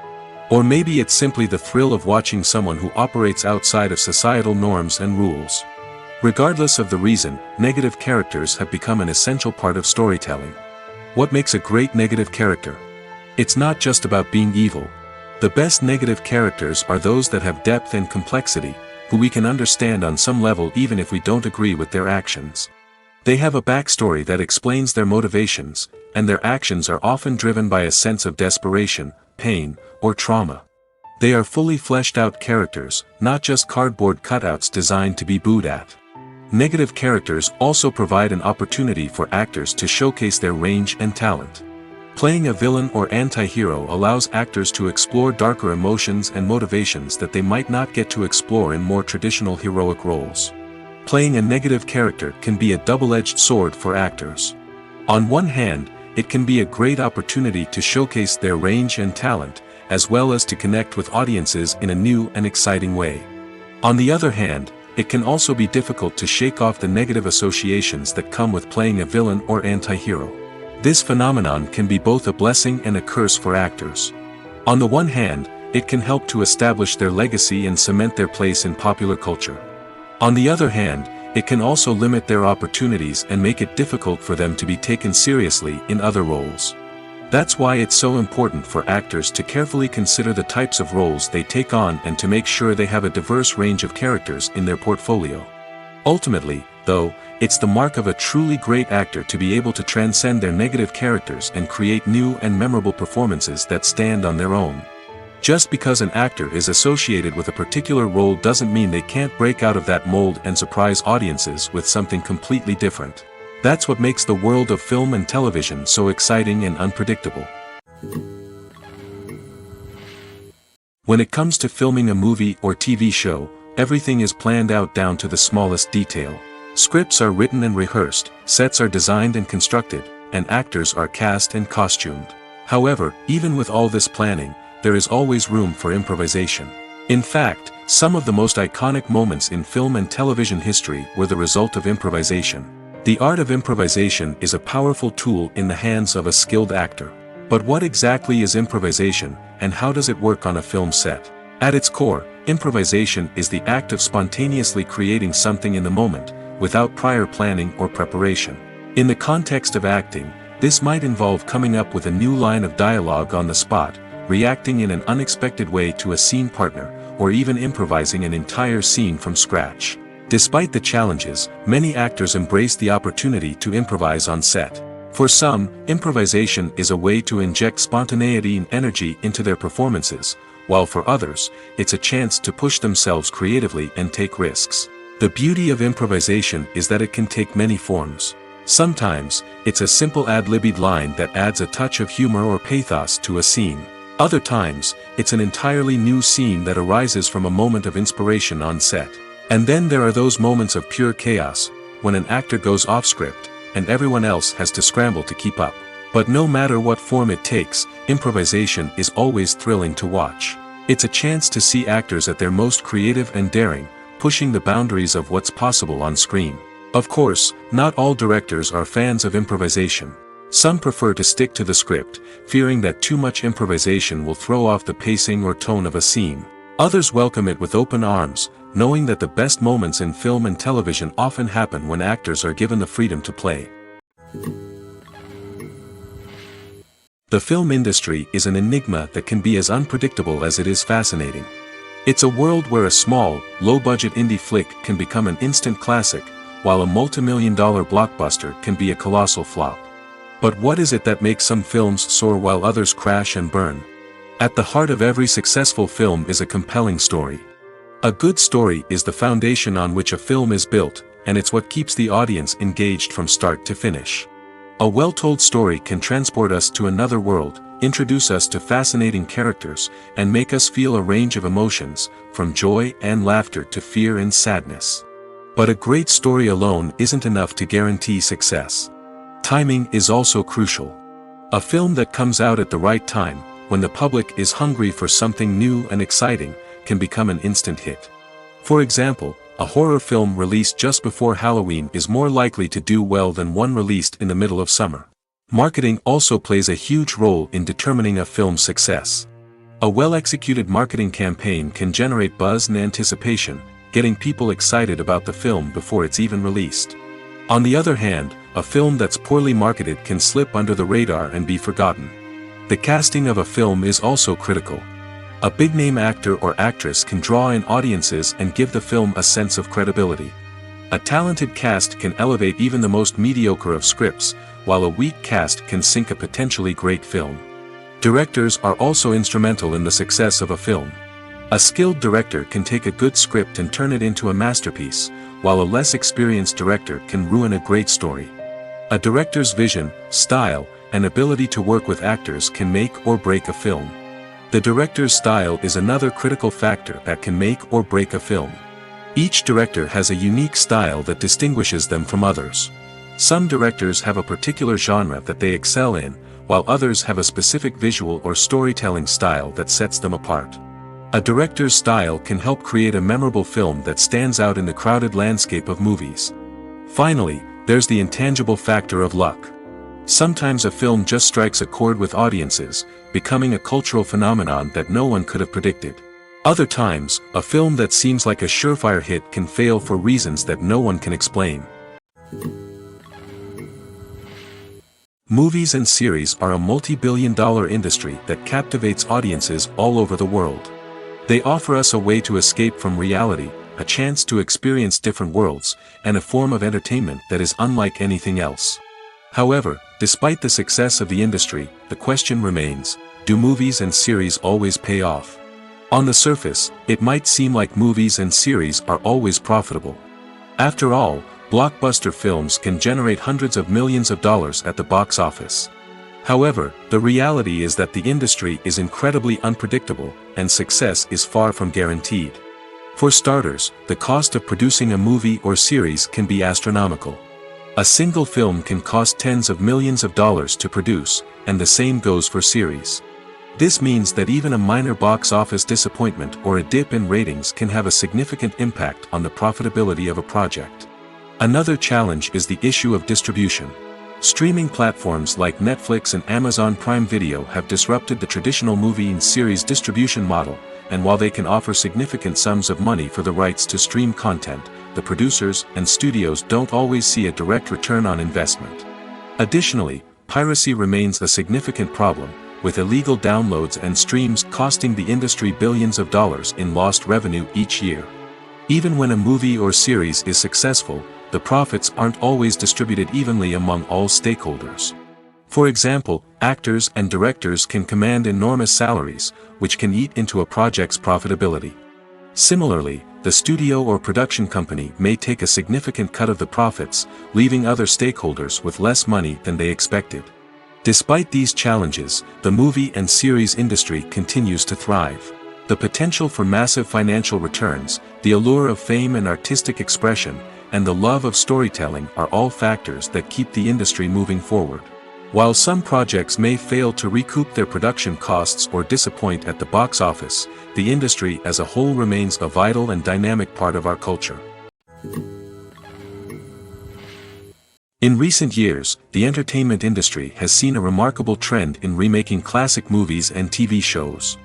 Or maybe it's simply the thrill of watching someone who operates outside of societal norms and rules. Regardless of the reason, negative characters have become an essential part of storytelling. What makes a great negative character? It's not just about being evil. The best negative characters are those that have depth and complexity, who we can understand on some level even if we don't agree with their actions. They have a backstory that explains their motivations, and their actions are often driven by a sense of desperation, pain, or trauma. They are fully fleshed out characters, not just cardboard cutouts designed to be booed at. Negative characters also provide an opportunity for actors to showcase their range and talent. Playing a villain or anti-hero allows actors to explore darker emotions and motivations that they might not get to explore in more traditional heroic roles. Playing a negative character can be a double-edged sword for actors. On one hand, it can be a great opportunity to showcase their range and talent, as well as to connect with audiences in a new and exciting way. On the other hand, it can also be difficult to shake off the negative associations that come with playing a villain or anti-hero. This phenomenon can be both a blessing and a curse for actors. On the one hand, it can help to establish their legacy and cement their place in popular culture. On the other hand, it can also limit their opportunities and make it difficult for them to be taken seriously in other roles. That's why it's so important for actors to carefully consider the types of roles they take on and to make sure they have a diverse range of characters in their portfolio. Ultimately, though, it's the mark of a truly great actor to be able to transcend their negative characters and create new and memorable performances that stand on their own. Just because an actor is associated with a particular role doesn't mean they can't break out of that mold and surprise audiences with something completely different. That's what makes the world of film and television so exciting and unpredictable. When it comes to filming a movie or TV show, everything is planned out down to the smallest detail. Scripts are written and rehearsed, sets are designed and constructed, and actors are cast and costumed. However, even with all this planning, there is always room for improvisation. In fact, some of the most iconic moments in film and television history were the result of improvisation. The art of improvisation is a powerful tool in the hands of a skilled actor. But what exactly is improvisation, and how does it work on a film set? At its core, improvisation is the act of spontaneously creating something in the moment, without prior planning or preparation. In the context of acting, this might involve coming up with a new line of dialogue on the spot, reacting in an unexpected way to a scene partner, or even improvising an entire scene from scratch. Despite the challenges, many actors embrace the opportunity to improvise on set. For some, improvisation is a way to inject spontaneity and energy into their performances, while for others, it's a chance to push themselves creatively and take risks. The beauty of improvisation is that it can take many forms. Sometimes, it's a simple ad-libbed line that adds a touch of humor or pathos to a scene. Other times, it's an entirely new scene that arises from a moment of inspiration on set. And then there are those moments of pure chaos, when an actor goes off script, and everyone else has to scramble to keep up. But no matter what form it takes, improvisation is always thrilling to watch. It's a chance to see actors at their most creative and daring, pushing the boundaries of what's possible on screen. Of course, not all directors are fans of improvisation. Some prefer to stick to the script, fearing that too much improvisation will throw off the pacing or tone of a scene. Others welcome it with open arms, knowing that the best moments in film and television often happen when actors are given the freedom to play. The film industry is an enigma that can be as unpredictable as it is fascinating. It's a world where a small, low-budget indie flick can become an instant classic, while a multi-million-dollar blockbuster can be a colossal flop. But what is it that makes some films soar while others crash and burn? At the heart of every successful film is a compelling story. A good story is the foundation on which a film is built, and it's what keeps the audience engaged from start to finish. A well-told story can transport us to another world, introduce us to fascinating characters, and make us feel a range of emotions, from joy and laughter to fear and sadness. But a great story alone isn't enough to guarantee success. Timing is also crucial. A film that comes out at the right time, when the public is hungry for something new and exciting, can become an instant hit. For example, a horror film released just before Halloween is more likely to do well than one released in the middle of summer. Marketing also plays a huge role in determining a film's success. A well-executed marketing campaign can generate buzz and anticipation, getting people excited about the film before it's even released. On the other hand, a film that's poorly marketed can slip under the radar and be forgotten. The casting of a film is also critical. A big-name actor or actress can draw in audiences and give the film a sense of credibility. A talented cast can elevate even the most mediocre of scripts, while a weak cast can sink a potentially great film. Directors are also instrumental in the success of a film. A skilled director can take a good script and turn it into a masterpiece, while a less experienced director can ruin a great story. A director's vision, style, and ability to work with actors can make or break a film. The director's style is another critical factor that can make or break a film. Each director has a unique style that distinguishes them from others. Some directors have a particular genre that they excel in, while others have a specific visual or storytelling style that sets them apart. A director's style can help create a memorable film that stands out in the crowded landscape of movies. Finally, there's the intangible factor of luck. Sometimes a film just strikes a chord with audiences, becoming a cultural phenomenon that no one could have predicted. Other times, a film that seems like a surefire hit can fail for reasons that no one can explain. Movies and series are a multi-billion-dollar industry that captivates audiences all over the world. They offer us a way to escape from reality, a chance to experience different worlds, and a form of entertainment that is unlike anything else. However, despite the success of the industry, the question remains, do movies and series always pay off? On the surface, it might seem like movies and series are always profitable. After all, blockbuster films can generate hundreds of millions of dollars at the box office. However, the reality is that the industry is incredibly unpredictable, and success is far from guaranteed. For starters, the cost of producing a movie or series can be astronomical. A single film can cost tens of millions of dollars to produce, and the same goes for series. This means that even a minor box office disappointment or a dip in ratings can have a significant impact on the profitability of a project. Another challenge is the issue of distribution. Streaming platforms like Netflix and Amazon Prime Video have disrupted the traditional movie and series distribution model, and while they can offer significant sums of money for the rights to stream content, the producers and studios don't always see a direct return on investment. Additionally, piracy remains a significant problem, with illegal downloads and streams costing the industry billions of dollars in lost revenue each year. Even when a movie or series is successful, the profits aren't always distributed evenly among all stakeholders. For example, actors and directors can command enormous salaries, which can eat into a project's profitability. Similarly, the studio or production company may take a significant cut of the profits, leaving other stakeholders with less money than they expected. Despite these challenges, the movie and series industry continues to thrive. The potential for massive financial returns, the allure of fame and artistic expression, and the love of storytelling are all factors that keep the industry moving forward. While some projects may fail to recoup their production costs or disappoint at the box office, the industry as a whole remains a vital and dynamic part of our culture. In recent years, the entertainment industry has seen a remarkable trend in remaking classic movies and TV shows.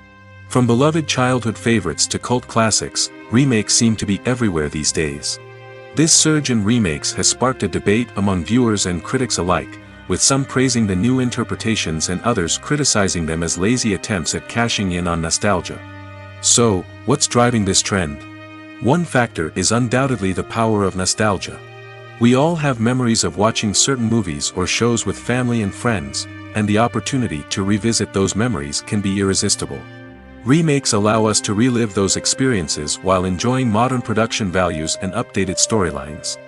From beloved childhood favorites to cult classics, remakes seem to be everywhere these days. This surge in remakes has sparked a debate among viewers and critics alike, with some praising the new interpretations and others criticizing them as lazy attempts at cashing in on nostalgia. So, what's driving this trend? One factor is undoubtedly the power of nostalgia. We all have memories of watching certain movies or shows with family and friends, and the opportunity to revisit those memories can be irresistible. Remakes allow us to relive those experiences while enjoying modern production values and updated storylines.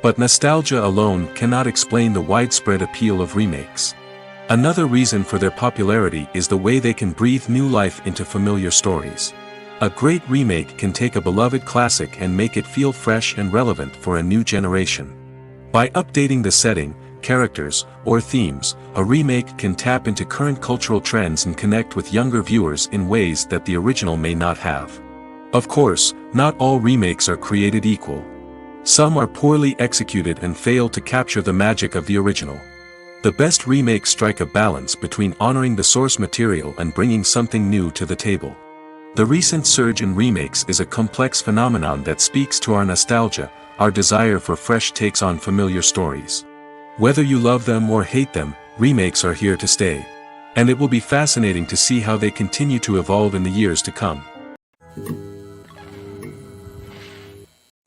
But nostalgia alone cannot explain the widespread appeal of remakes. Another reason for their popularity is the way they can breathe new life into familiar stories. A great remake can take a beloved classic and make it feel fresh and relevant for a new generation. By updating the setting, characters, or themes, a remake can tap into current cultural trends and connect with younger viewers in ways that the original may not have. Of course, not all remakes are created equal. Some are poorly executed and fail to capture the magic of the original. The best remakes strike a balance between honoring the source material and bringing something new to the table. The recent surge in remakes is a complex phenomenon that speaks to our nostalgia, our desire for fresh takes on familiar stories. Whether you love them or hate them, remakes are here to stay. And it will be fascinating to see how they continue to evolve in the years to come.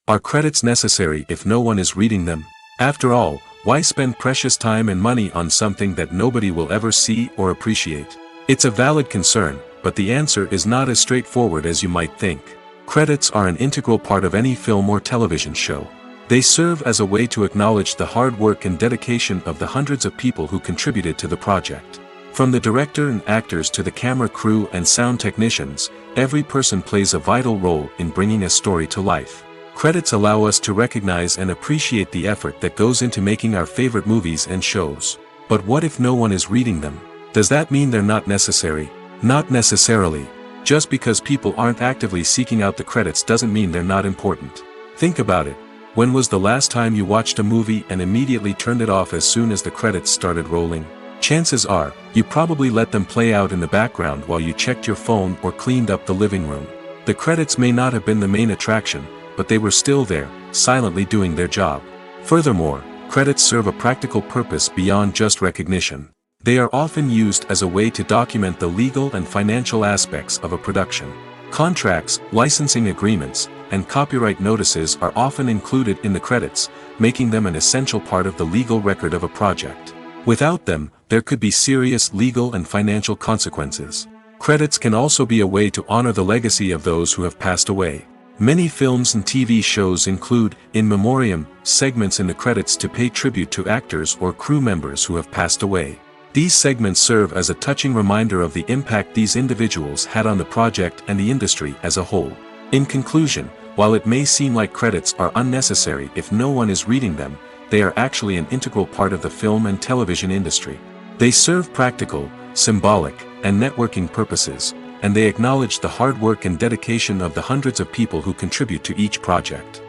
Are credits necessary if no one is reading them? After all, why spend precious time and money on something that nobody will ever see or appreciate? It's a valid concern, but the answer is not as straightforward as you might think. Credits are an integral part of any film or television show. They serve as a way to acknowledge the hard work and dedication of the hundreds of people who contributed to the project. From the director and actors to the camera crew and sound technicians, every person plays a vital role in bringing a story to life. Credits allow us to recognize and appreciate the effort that goes into making our favorite movies and shows. But what if no one is reading them? Does that mean they're not necessary? Not necessarily. Just because people aren't actively seeking out the credits doesn't mean they're not important. Think about it. When was the last time you watched a movie and immediately turned it off as soon as the credits started rolling? Chances are, you probably let them play out in the background while you checked your phone or cleaned up the living room. The credits may not have been the main attraction, but they were still there, silently doing their job. Furthermore, credits serve a practical purpose beyond just recognition. They are often used as a way to document the legal and financial aspects of a production. Contracts, licensing agreements, and copyright notices are often included in the credits, making them an essential part of the legal record of a project. Without them, there could be serious legal and financial consequences. Credits can also be a way to honor the legacy of those who have passed away. Many films and TV shows include, in memoriam, segments in the credits to pay tribute to actors or crew members who have passed away. These segments serve as a touching reminder of the impact these individuals had on the project and the industry as a whole. In conclusion, while it may seem like credits are unnecessary if no one is reading them, they are actually an integral part of the film and television industry. They serve practical, symbolic, and networking purposes, and they acknowledge the hard work and dedication of the hundreds of people who contribute to each project.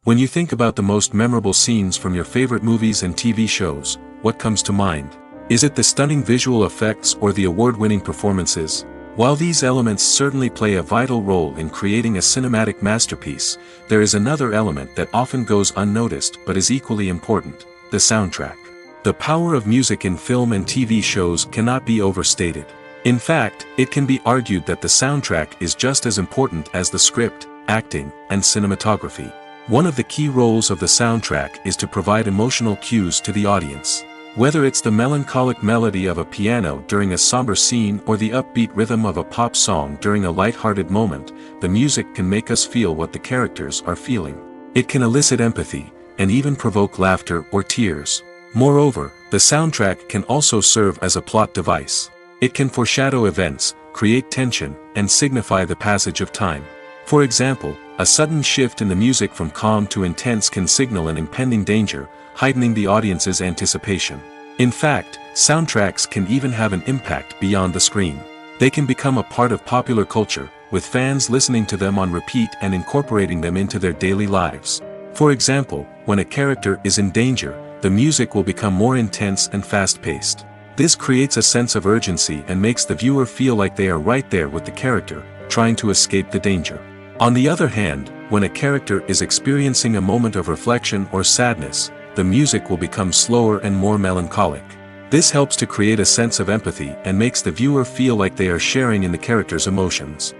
When you think about the most memorable scenes from your favorite movies and TV shows, what comes to mind? Is it the stunning visual effects or the award-winning performances? While these elements certainly play a vital role in creating a cinematic masterpiece, there is another element that often goes unnoticed but is equally important: the soundtrack. The power of music in film and TV shows cannot be overstated. In fact, it can be argued that the soundtrack is just as important as the script, acting, and cinematography. One of the key roles of the soundtrack is to provide emotional cues to the audience. Whether it's the melancholic melody of a piano during a somber scene or the upbeat rhythm of a pop song during a light-hearted moment, the music can make us feel what the characters are feeling. It can elicit empathy, and even provoke laughter or tears. Moreover, the soundtrack can also serve as a plot device. It can foreshadow events, create tension, and signify the passage of time. For example, a sudden shift in the music from calm to intense can signal an impending danger, heightening the audience's anticipation. In fact, soundtracks can even have an impact beyond the screen. They can become a part of popular culture, with fans listening to them on repeat and incorporating them into their daily lives. For example, when a character is in danger, the music will become more intense and fast-paced. This creates a sense of urgency and makes the viewer feel like they are right there with the character, trying to escape the danger. On the other hand, when a character is experiencing a moment of reflection or sadness, the music will become slower and more melancholic. This helps to create a sense of empathy and makes the viewer feel like they are sharing in the character's emotions.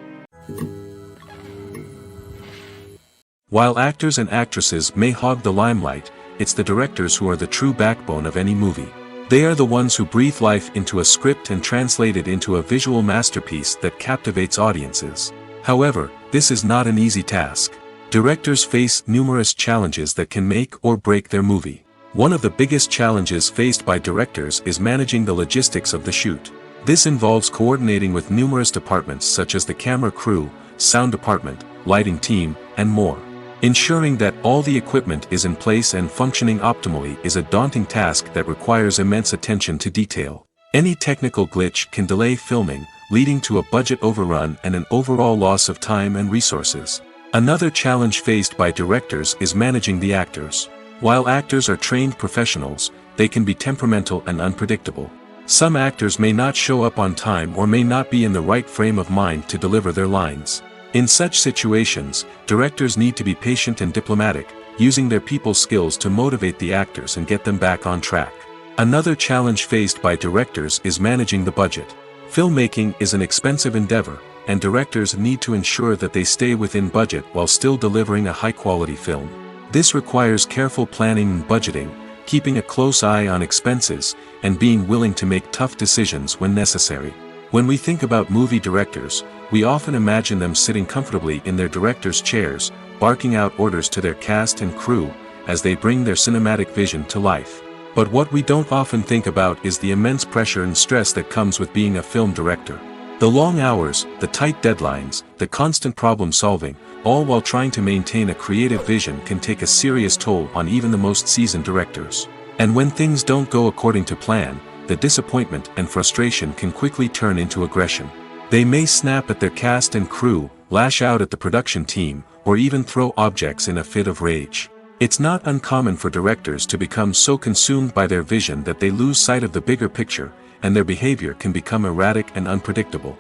While actors and actresses may hog the limelight, it's the directors who are the true backbone of any movie. They are the ones who breathe life into a script and translate it into a visual masterpiece that captivates audiences. However, this is not an easy task. Directors face numerous challenges that can make or break their movie. One of the biggest challenges faced by directors is managing the logistics of the shoot. This involves coordinating with numerous departments such as the camera crew, sound department, lighting team, and more. Ensuring that all the equipment is in place and functioning optimally is a daunting task that requires immense attention to detail. Any technical glitch can delay filming, leading to a budget overrun and an overall loss of time and resources. Another challenge faced by directors is managing the actors. While actors are trained professionals, they can be temperamental and unpredictable. Some actors may not show up on time or may not be in the right frame of mind to deliver their lines. In such situations, directors need to be patient and diplomatic, using their people skills to motivate the actors and get them back on track. Another challenge faced by directors is managing the budget. Filmmaking is an expensive endeavor, and directors need to ensure that they stay within budget while still delivering a high-quality film. This requires careful planning and budgeting, keeping a close eye on expenses, and being willing to make tough decisions when necessary. When we think about movie directors, we often imagine them sitting comfortably in their director's chairs, barking out orders to their cast and crew, as they bring their cinematic vision to life. But what we don't often think about is the immense pressure and stress that comes with being a film director. The long hours, the tight deadlines, the constant problem solving, all while trying to maintain a creative vision can take a serious toll on even the most seasoned directors. And when things don't go according to plan, the disappointment and frustration can quickly turn into aggression. They may snap at their cast and crew, lash out at the production team, or even throw objects in a fit of rage. It's not uncommon for directors to become so consumed by their vision that they lose sight of the bigger picture, and their behavior can become erratic and unpredictable.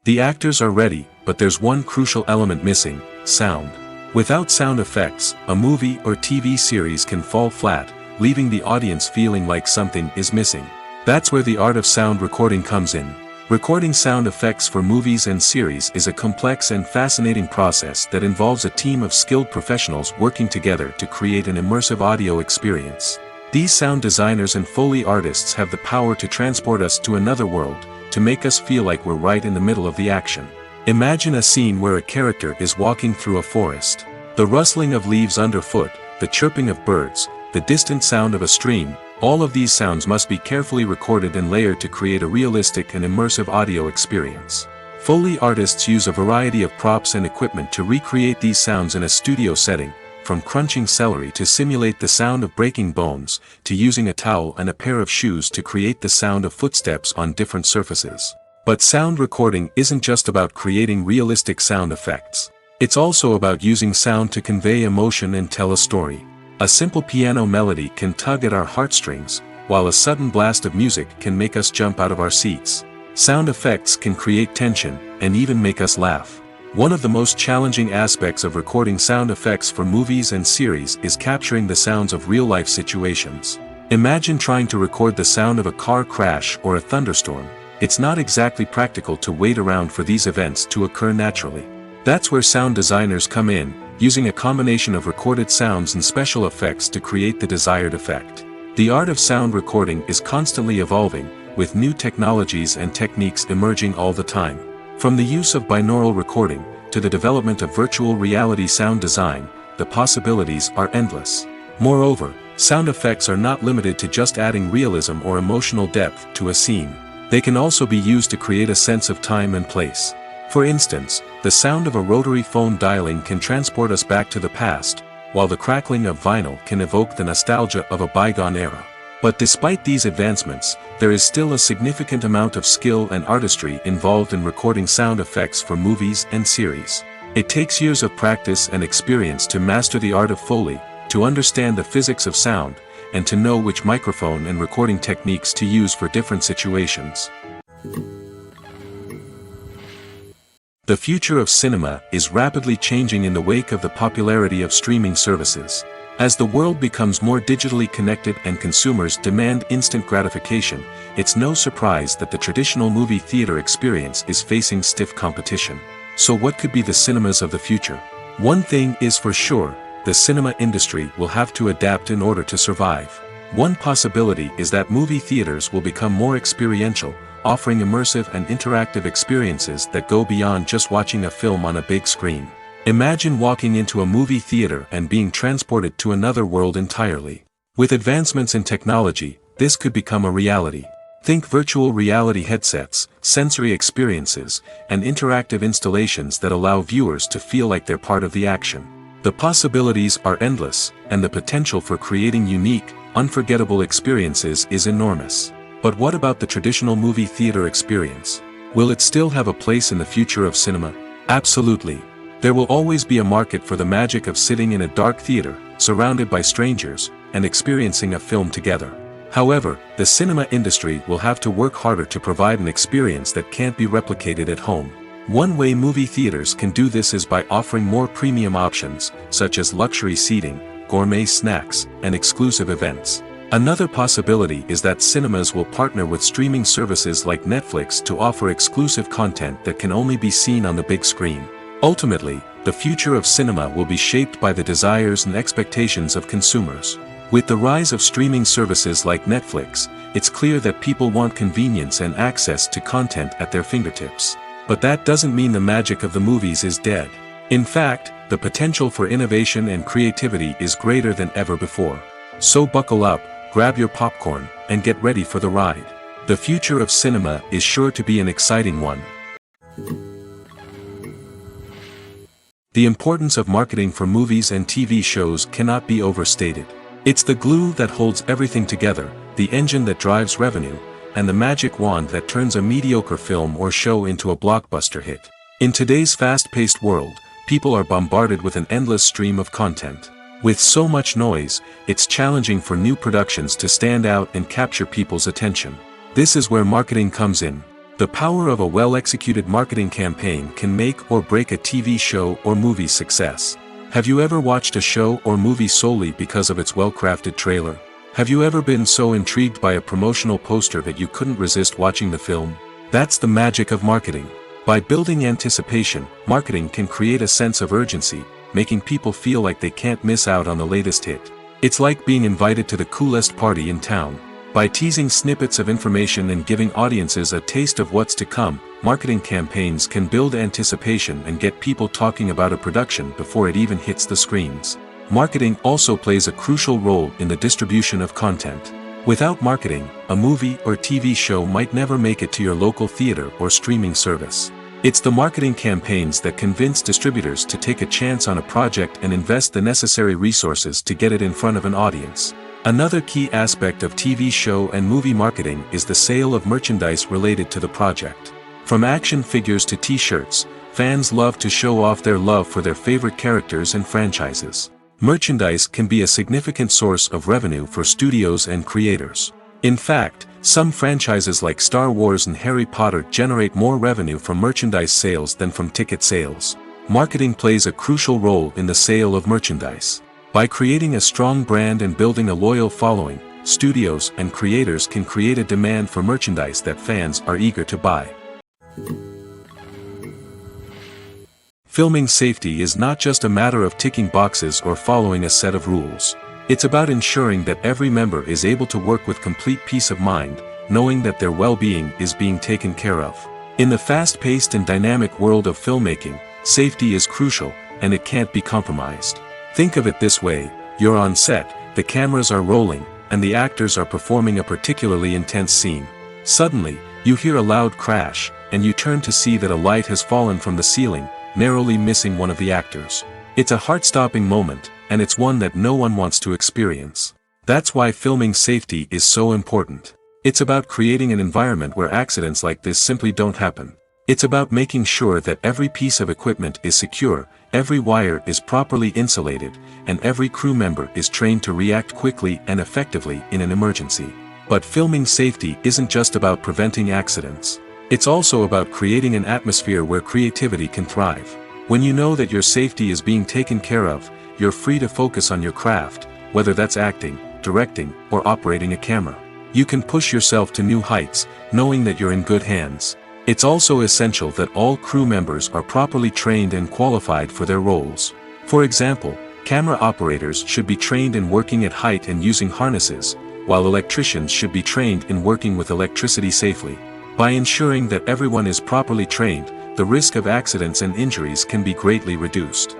The actors are ready, but there's one crucial element missing: sound. Without sound effects, a movie or TV series can fall flat, leaving the audience feeling like something is missing. That's where the art of sound recording comes in. Recording sound effects for movies and series is a complex and fascinating process that involves a team of skilled professionals working together to create an immersive audio experience. These sound designers and Foley artists have the power to transport us to another world, to make us feel like we're right in the middle of the action. Imagine a scene where a character is walking through a forest. The rustling of leaves underfoot, the chirping of birds, the distant sound of a stream, all of these sounds must be carefully recorded and layered to create a realistic and immersive audio experience. Foley artists use a variety of props and equipment to recreate these sounds in a studio setting, from crunching celery to simulate the sound of breaking bones, to using a towel and a pair of shoes to create the sound of footsteps on different surfaces. But sound recording isn't just about creating realistic sound effects. It's also about using sound to convey emotion and tell a story. A simple piano melody can tug at our heartstrings, while a sudden blast of music can make us jump out of our seats. Sound effects can create tension, and even make us laugh. One of the most challenging aspects of recording sound effects for movies and series is capturing the sounds of real-life situations. Imagine trying to record the sound of a car crash or a thunderstorm. It's not exactly practical to wait around for these events to occur naturally. That's where sound designers come in, using a combination of recorded sounds and special effects to create the desired effect. The art of sound recording is constantly evolving, with new technologies and techniques emerging all the time. From the use of binaural recording, to the development of virtual reality sound design, the possibilities are endless. Moreover, sound effects are not limited to just adding realism or emotional depth to a scene. They can also be used to create a sense of time and place. For instance, the sound of a rotary phone dialing can transport us back to the past, while the crackling of vinyl can evoke the nostalgia of a bygone era. But despite these advancements, there is still a significant amount of skill and artistry involved in recording sound effects for movies and series. It takes years of practice and experience to master the art of Foley, to understand the physics of sound, and to know which microphone and recording techniques to use for different situations. The future of cinema is rapidly changing in the wake of the popularity of streaming services. As the world becomes more digitally connected and consumers demand instant gratification, it's no surprise that the traditional movie theater experience is facing stiff competition. So what could be the cinemas of the future? One thing is for sure, the cinema industry will have to adapt in order to survive. One possibility is that movie theaters will become more experiential, offering immersive and interactive experiences that go beyond just watching a film on a big screen. Imagine walking into a movie theater and being transported to another world entirely. With advancements in technology, this could become a reality. Think virtual reality headsets, sensory experiences, and interactive installations that allow viewers to feel like they're part of the action. The possibilities are endless, and the potential for creating unique, unforgettable experiences is enormous. But what about the traditional movie theater experience? Will it still have a place in the future of cinema? Absolutely. There will always be a market for the magic of sitting in a dark theater, surrounded by strangers, and experiencing a film together. However, the cinema industry will have to work harder to provide an experience that can't be replicated at home. One way movie theaters can do this is by offering more premium options, such as luxury seating, gourmet snacks, and exclusive events. Another possibility is that cinemas will partner with streaming services like Netflix to offer exclusive content that can only be seen on the big screen. Ultimately, the future of cinema will be shaped by the desires and expectations of consumers. With the rise of streaming services like Netflix, it's clear that people want convenience and access to content at their fingertips. But that doesn't mean the magic of the movies is dead. In fact, the potential for innovation and creativity is greater than ever before. So buckle up, grab your popcorn, and get ready for the ride. The future of cinema is sure to be an exciting one. The importance of marketing for movies and TV shows cannot be overstated. It's the glue that holds everything together, the engine that drives revenue, and the magic wand that turns a mediocre film or show into a blockbuster hit. In today's fast-paced world, people are bombarded with an endless stream of content. With so much noise, it's challenging for new productions to stand out and capture people's attention. This is where marketing comes in. The power of a well-executed marketing campaign can make or break a TV show or movie's success. Have you ever watched a show or movie solely because of its well-crafted trailer? Have you ever been so intrigued by a promotional poster that you couldn't resist watching the film? That's the magic of marketing. By building anticipation, marketing can create a sense of urgency, making people feel like they can't miss out on the latest hit. It's like being invited to the coolest party in town. By teasing snippets of information and giving audiences a taste of what's to come, marketing campaigns can build anticipation and get people talking about a production before it even hits the screens. Marketing also plays a crucial role in the distribution of content. Without marketing, a movie or TV show might never make it to your local theater or streaming service. It's the marketing campaigns that convince distributors to take a chance on a project and invest the necessary resources to get it in front of an audience. Another key aspect of TV show and movie marketing is the sale of merchandise related to the project. From action figures to t-shirts, fans love to show off their love for their favorite characters and franchises. Merchandise can be a significant source of revenue for studios and creators. In fact, some franchises like Star Wars and Harry Potter generate more revenue from merchandise sales than from ticket sales. Marketing plays a crucial role in the sale of merchandise. By creating a strong brand and building a loyal following, studios and creators can create a demand for merchandise that fans are eager to buy. Filming safety is not just a matter of ticking boxes or following a set of rules. It's about ensuring that every member is able to work with complete peace of mind, knowing that their well-being is being taken care of. In the fast-paced and dynamic world of filmmaking, safety is crucial, and it can't be compromised. Think of it this way: you're on set, the cameras are rolling, and the actors are performing a particularly intense scene. Suddenly, you hear a loud crash, and you turn to see that a light has fallen from the ceiling, narrowly missing one of the actors. It's a heart-stopping moment, and it's one that no one wants to experience. That's why filming safety is so important. It's about creating an environment where accidents like this simply don't happen. It's about making sure that every piece of equipment is secure, every wire is properly insulated, and every crew member is trained to react quickly and effectively in an emergency. But filming safety isn't just about preventing accidents. It's also about creating an atmosphere where creativity can thrive. When you know that your safety is being taken care of, you're free to focus on your craft, whether that's acting, directing, or operating a camera. You can push yourself to new heights, knowing that you're in good hands. It's also essential that all crew members are properly trained and qualified for their roles. For example, camera operators should be trained in working at height and using harnesses, while electricians should be trained in working with electricity safely. By ensuring that everyone is properly trained, the risk of accidents and injuries can be greatly reduced.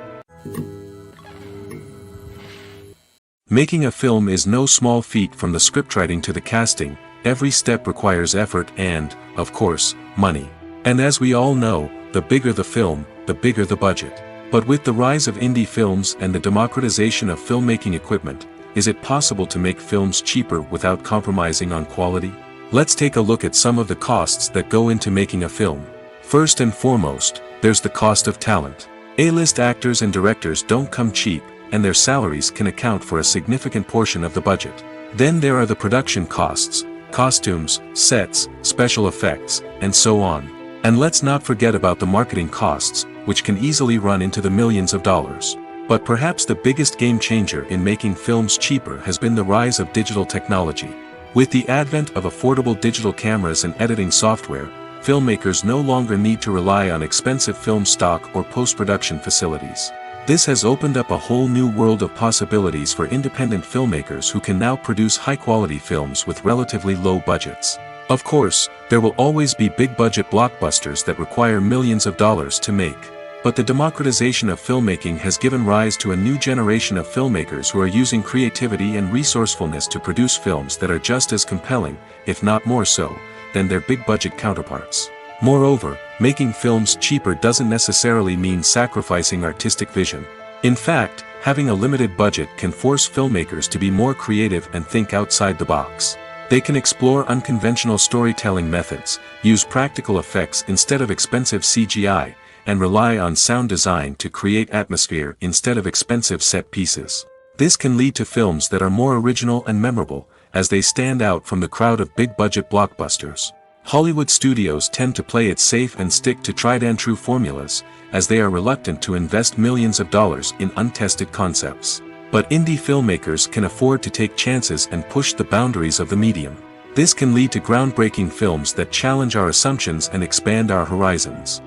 Making a film is no small feat. From the scriptwriting to the casting, every step requires effort and, of course, money. And as we all know, the bigger the film, the bigger the budget. But with the rise of indie films and the democratization of filmmaking equipment, is it possible to make films cheaper without compromising on quality? Let's take a look at some of the costs that go into making a film. First and foremost, there's the cost of talent. A-list actors and directors don't come cheap, and their salaries can account for a significant portion of the budget. Then there are the production costs, costumes, sets, special effects, and so on. And let's not forget about the marketing costs, which can easily run into the millions of dollars. But perhaps the biggest game changer in making films cheaper has been the rise of digital technology. With the advent of affordable digital cameras and editing software, filmmakers no longer need to rely on expensive film stock or post-production facilities. This has opened up a whole new world of possibilities for independent filmmakers who can now produce high-quality films with relatively low budgets. Of course, there will always be big-budget blockbusters that require millions of dollars to make. But the democratization of filmmaking has given rise to a new generation of filmmakers who are using creativity and resourcefulness to produce films that are just as compelling, if not more so, than their big-budget counterparts. Moreover, making films cheaper doesn't necessarily mean sacrificing artistic vision. In fact, having a limited budget can force filmmakers to be more creative and think outside the box. They can explore unconventional storytelling methods, use practical effects instead of expensive CGI, and rely on sound design to create atmosphere instead of expensive set pieces. This can lead to films that are more original and memorable, as they stand out from the crowd of big-budget blockbusters. Hollywood studios tend to play it safe and stick to tried-and-true formulas, as they are reluctant to invest millions of dollars in untested concepts. But indie filmmakers can afford to take chances and push the boundaries of the medium. This can lead to groundbreaking films that challenge our assumptions and expand our horizons.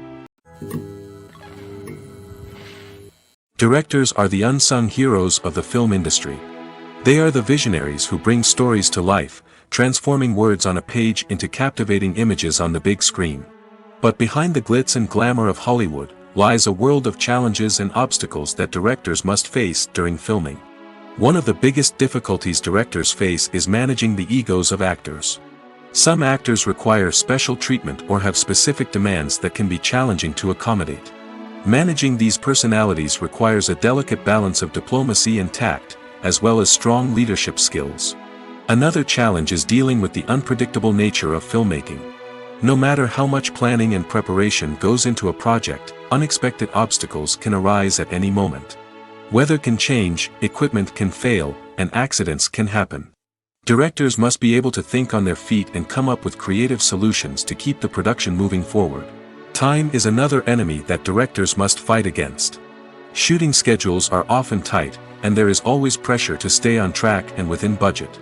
Directors are the unsung heroes of the film industry. They are the visionaries who bring stories to life, transforming words on a page into captivating images on the big screen. But behind the glitz and glamour of Hollywood lies a world of challenges and obstacles that directors must face during filming. One of the biggest difficulties directors face is managing the egos of actors. Some actors require special treatment or have specific demands that can be challenging to accommodate. Managing these personalities requires a delicate balance of diplomacy and tact, as well as strong leadership skills. Another challenge is dealing with the unpredictable nature of filmmaking. No matter how much planning and preparation goes into a project, unexpected obstacles can arise at any moment. Weather can change, equipment can fail, and accidents can happen. Directors must be able to think on their feet and come up with creative solutions to keep the production moving forward. Time is another enemy that directors must fight against. Shooting schedules are often tight, and there is always pressure to stay on track and within budget.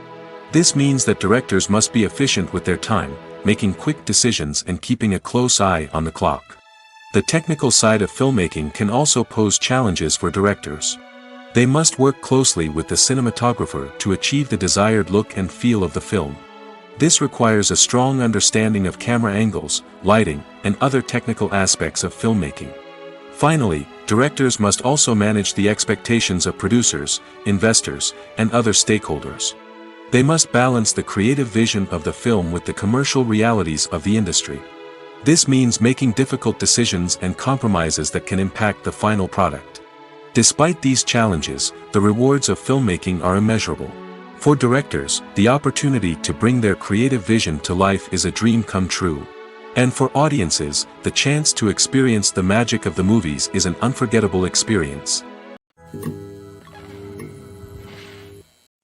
This means that directors must be efficient with their time, making quick decisions and keeping a close eye on the clock. The technical side of filmmaking can also pose challenges for directors. They must work closely with the cinematographer to achieve the desired look and feel of the film. This requires a strong understanding of camera angles, lighting, and other technical aspects of filmmaking. Finally, directors must also manage the expectations of producers, investors, and other stakeholders. They must balance the creative vision of the film with the commercial realities of the industry. This means making difficult decisions and compromises that can impact the final product. Despite these challenges, the rewards of filmmaking are immeasurable. For directors, the opportunity to bring their creative vision to life is a dream come true. And for audiences, the chance to experience the magic of the movies is an unforgettable experience.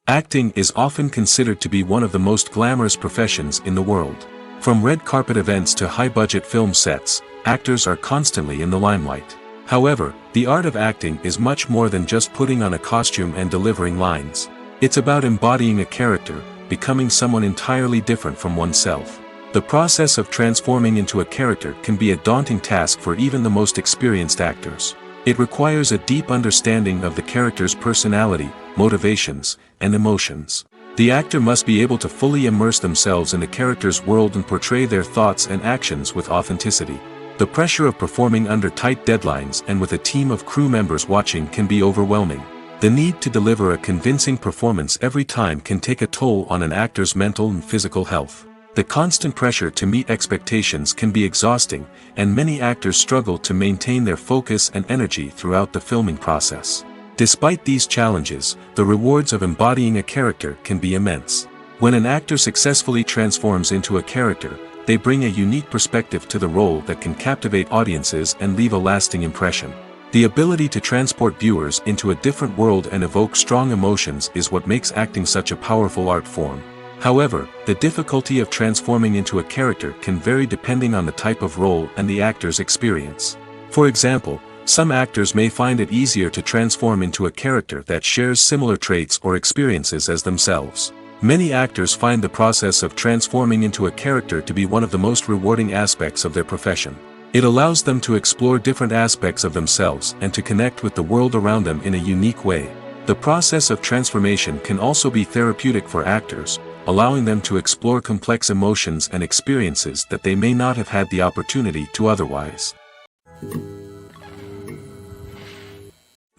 Acting is often considered to be one of the most glamorous professions in the world. From red carpet events to high-budget film sets, actors are constantly in the limelight. However, the art of acting is much more than just putting on a costume and delivering lines. It's about embodying a character, becoming someone entirely different from oneself. The process of transforming into a character can be a daunting task for even the most experienced actors. It requires a deep understanding of the character's personality, motivations, and emotions. The actor must be able to fully immerse themselves in the character's world and portray their thoughts and actions with authenticity. The pressure of performing under tight deadlines and with a team of crew members watching can be overwhelming. The need to deliver a convincing performance every time can take a toll on an actor's mental and physical health. The constant pressure to meet expectations can be exhausting, and many actors struggle to maintain their focus and energy throughout the filming process. Despite these challenges, the rewards of embodying a character can be immense. When an actor successfully transforms into a character, they bring a unique perspective to the role that can captivate audiences and leave a lasting impression. The ability to transport viewers into a different world and evoke strong emotions is what makes acting such a powerful art form. However, the difficulty of transforming into a character can vary depending on the type of role and the actor's experience. For example, some actors may find it easier to transform into a character that shares similar traits or experiences as themselves. Many actors find the process of transforming into a character to be one of the most rewarding aspects of their profession. It allows them to explore different aspects of themselves and to connect with the world around them in a unique way. The process of transformation can also be therapeutic for actors, allowing them to explore complex emotions and experiences that they may not have had the opportunity to otherwise.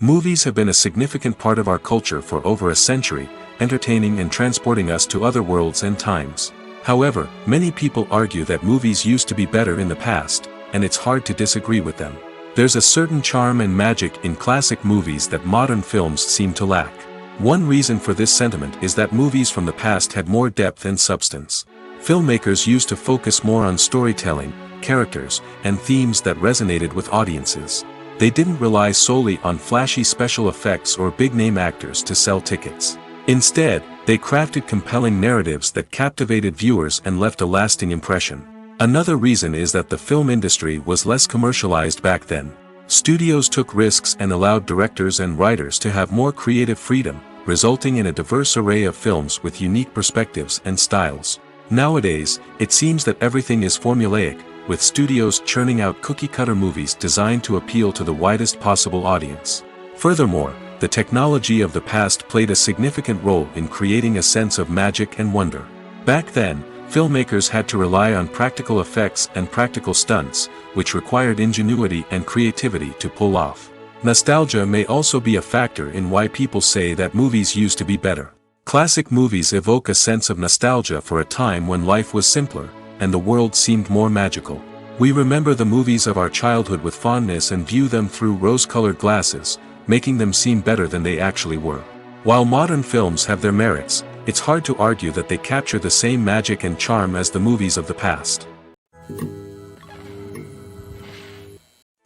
Movies have been a significant part of our culture for over a century, entertaining and transporting us to other worlds and times. However, many people argue that movies used to be better in the past, and it's hard to disagree with them. There's a certain charm and magic in classic movies that modern films seem to lack. One reason for this sentiment is that movies from the past had more depth and substance. Filmmakers used to focus more on storytelling, characters, and themes that resonated with audiences. They didn't rely solely on flashy special effects or big-name actors to sell tickets. Instead, They crafted compelling narratives that captivated viewers and left a lasting impression. Another reason is that the film industry was less commercialized back then. Studios took risks and allowed directors and writers to have more creative freedom, resulting in a diverse array of films with unique perspectives and styles. Nowadays, it seems that everything is formulaic, with studios churning out cookie-cutter movies designed to appeal to the widest possible audience. Furthermore, the technology of the past played a significant role in creating a sense of magic and wonder. Back then, filmmakers had to rely on practical effects and practical stunts, which required ingenuity and creativity to pull off. Nostalgia may also be a factor in why people say that movies used to be better. Classic movies evoke a sense of nostalgia for a time when life was simpler, and the world seemed more magical. We remember the movies of our childhood with fondness and view them through rose-colored glasses, making them seem better than they actually were. While modern films have their merits, it's hard to argue that they capture the same magic and charm as the movies of the past.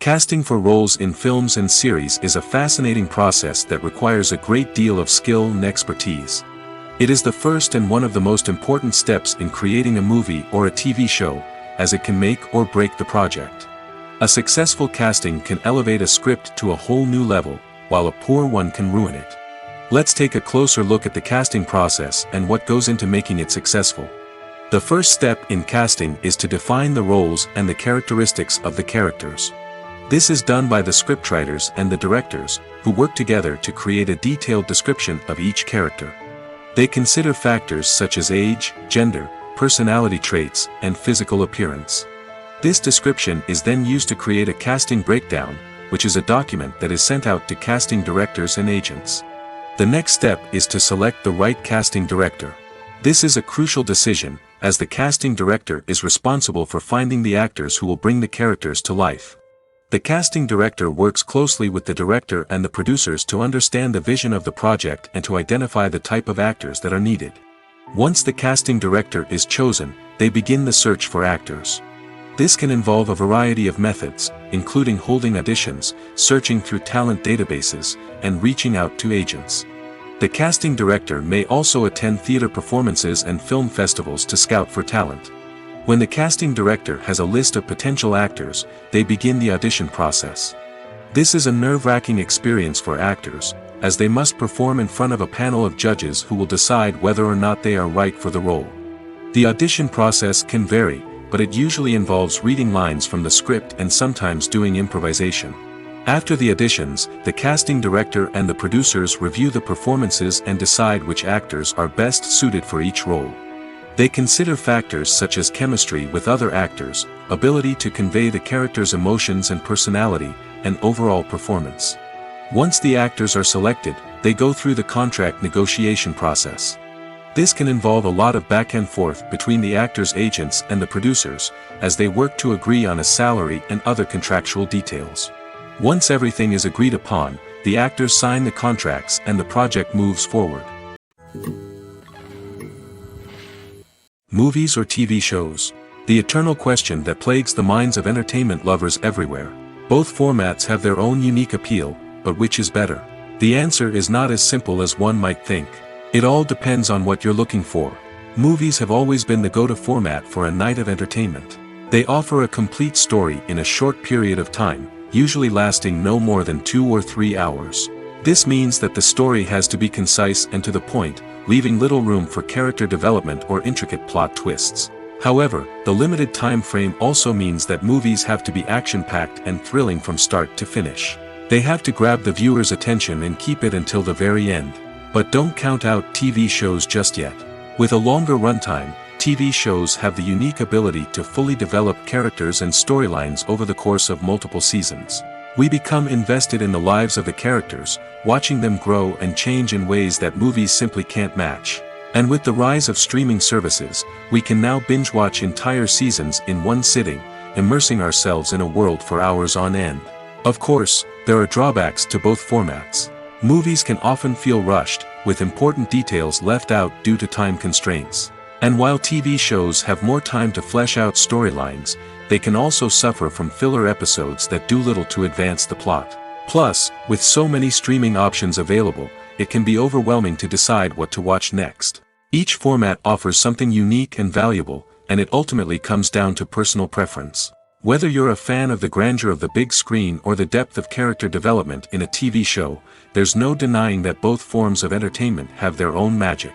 Casting for roles in films and series is a fascinating process that requires a great deal of skill and expertise. It is the first and one of the most important steps in creating a movie or a TV show, as it can make or break the project. A successful casting can elevate a script to a whole new level, while a poor one can ruin it. Let's take a closer look at the casting process and what goes into making it successful. The first step in casting is to define the roles and the characteristics of the characters. This is done by the scriptwriters and the directors, who work together to create a detailed description of each character. They consider factors such as age, gender, personality traits, and physical appearance. This description is then used to create a casting breakdown, which is a document that is sent out to casting directors and agents. The next step is to select the right casting director. This is a crucial decision, as the casting director is responsible for finding the actors who will bring the characters to life. The casting director works closely with the director and the producers to understand the vision of the project and to identify the type of actors that are needed. Once the casting director is chosen, they begin the search for actors. This can involve a variety of methods, including holding auditions, searching through talent databases, and reaching out to agents. The casting director may also attend theater performances and film festivals to scout for talent. When the casting director has a list of potential actors, they begin the audition process. This is a nerve-wracking experience for actors, as they must perform in front of a panel of judges who will decide whether or not they are right for the role. The audition process can vary, but it usually involves reading lines from the script and sometimes doing improvisation. After the auditions, the casting director and the producers review the performances and decide which actors are best suited for each role. They consider factors such as chemistry with other actors, ability to convey the character's emotions and personality, and overall performance. Once the actors are selected, they go through the contract negotiation process. This can involve a lot of back and forth between the actors' agents and the producers, as they work to agree on a salary and other contractual details. Once everything is agreed upon, the actors sign the contracts and the project moves forward. Movies or TV shows? The eternal question that plagues the minds of entertainment lovers everywhere. Both formats have their own unique appeal, but which is better? The answer is not as simple as one might think. It all depends on what you're looking for. Movies have always been the go-to format for a night of entertainment. They offer a complete story in a short period of time, usually lasting no more than 2 or 3 hours. This means that the story has to be concise and to the point, leaving little room for character development or intricate plot twists. However, the limited time frame also means that movies have to be action-packed and thrilling from start to finish. They have to grab the viewer's attention and keep it until the very end. But don't count out TV shows just yet. With a longer runtime, TV shows have the unique ability to fully develop characters and storylines over the course of multiple seasons. We become invested in the lives of the characters, watching them grow and change in ways that movies simply can't match. And with the rise of streaming services, we can now binge-watch entire seasons in one sitting, immersing ourselves in a world for hours on end. Of course, there are drawbacks to both formats. Movies can often feel rushed, with important details left out due to time constraints. And while TV shows have more time to flesh out storylines, they can also suffer from filler episodes that do little to advance the plot. Plus, with so many streaming options available, it can be overwhelming to decide what to watch next. Each format offers something unique and valuable, and it ultimately comes down to personal preference. Whether you're a fan of the grandeur of the big screen or the depth of character development in a TV show, there's no denying that both forms of entertainment have their own magic.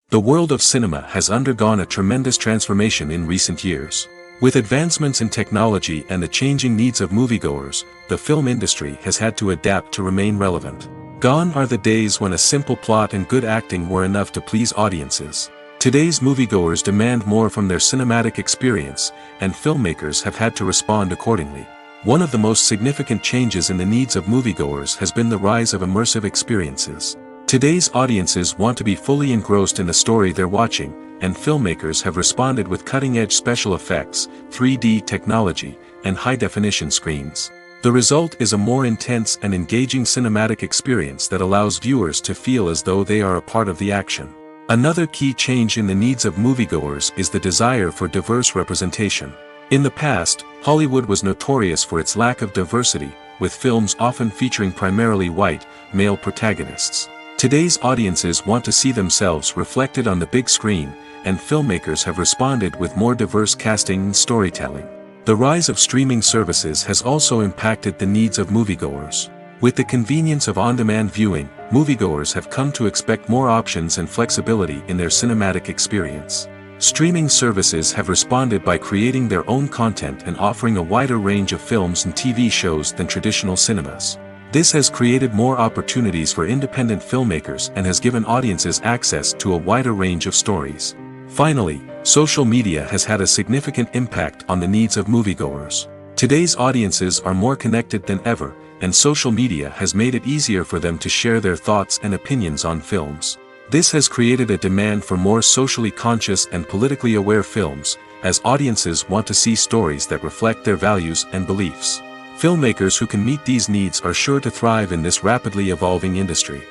The world of cinema has undergone a tremendous transformation in recent years. With advancements in technology and the changing needs of moviegoers, the film industry has had to adapt to remain relevant. Gone are the days when a simple plot and good acting were enough to please audiences. Today's moviegoers demand more from their cinematic experience, and filmmakers have had to respond accordingly. One of the most significant changes in the needs of moviegoers has been the rise of immersive experiences. Today's audiences want to be fully engrossed in the story they're watching, and filmmakers have responded with cutting-edge special effects, 3D technology, and high-definition screens. The result is a more intense and engaging cinematic experience that allows viewers to feel as though they are a part of the action. Another key change in the needs of moviegoers is the desire for diverse representation. In the past, Hollywood was notorious for its lack of diversity, with films often featuring primarily white, male protagonists. Today's audiences want to see themselves reflected on the big screen, and filmmakers have responded with more diverse casting and storytelling. The rise of streaming services has also impacted the needs of moviegoers. With the convenience of on-demand viewing, moviegoers have come to expect more options and flexibility in their cinematic experience. Streaming services have responded by creating their own content and offering a wider range of films and TV shows than traditional cinemas. This has created more opportunities for independent filmmakers and has given audiences access to a wider range of stories. Finally, social media has had a significant impact on the needs of moviegoers. Today's audiences are more connected than ever, and social media has made it easier for them to share their thoughts and opinions on films. This has created a demand for more socially conscious and politically aware films, as audiences want to see stories that reflect their values and beliefs. Filmmakers who can meet these needs are sure to thrive in this rapidly evolving industry.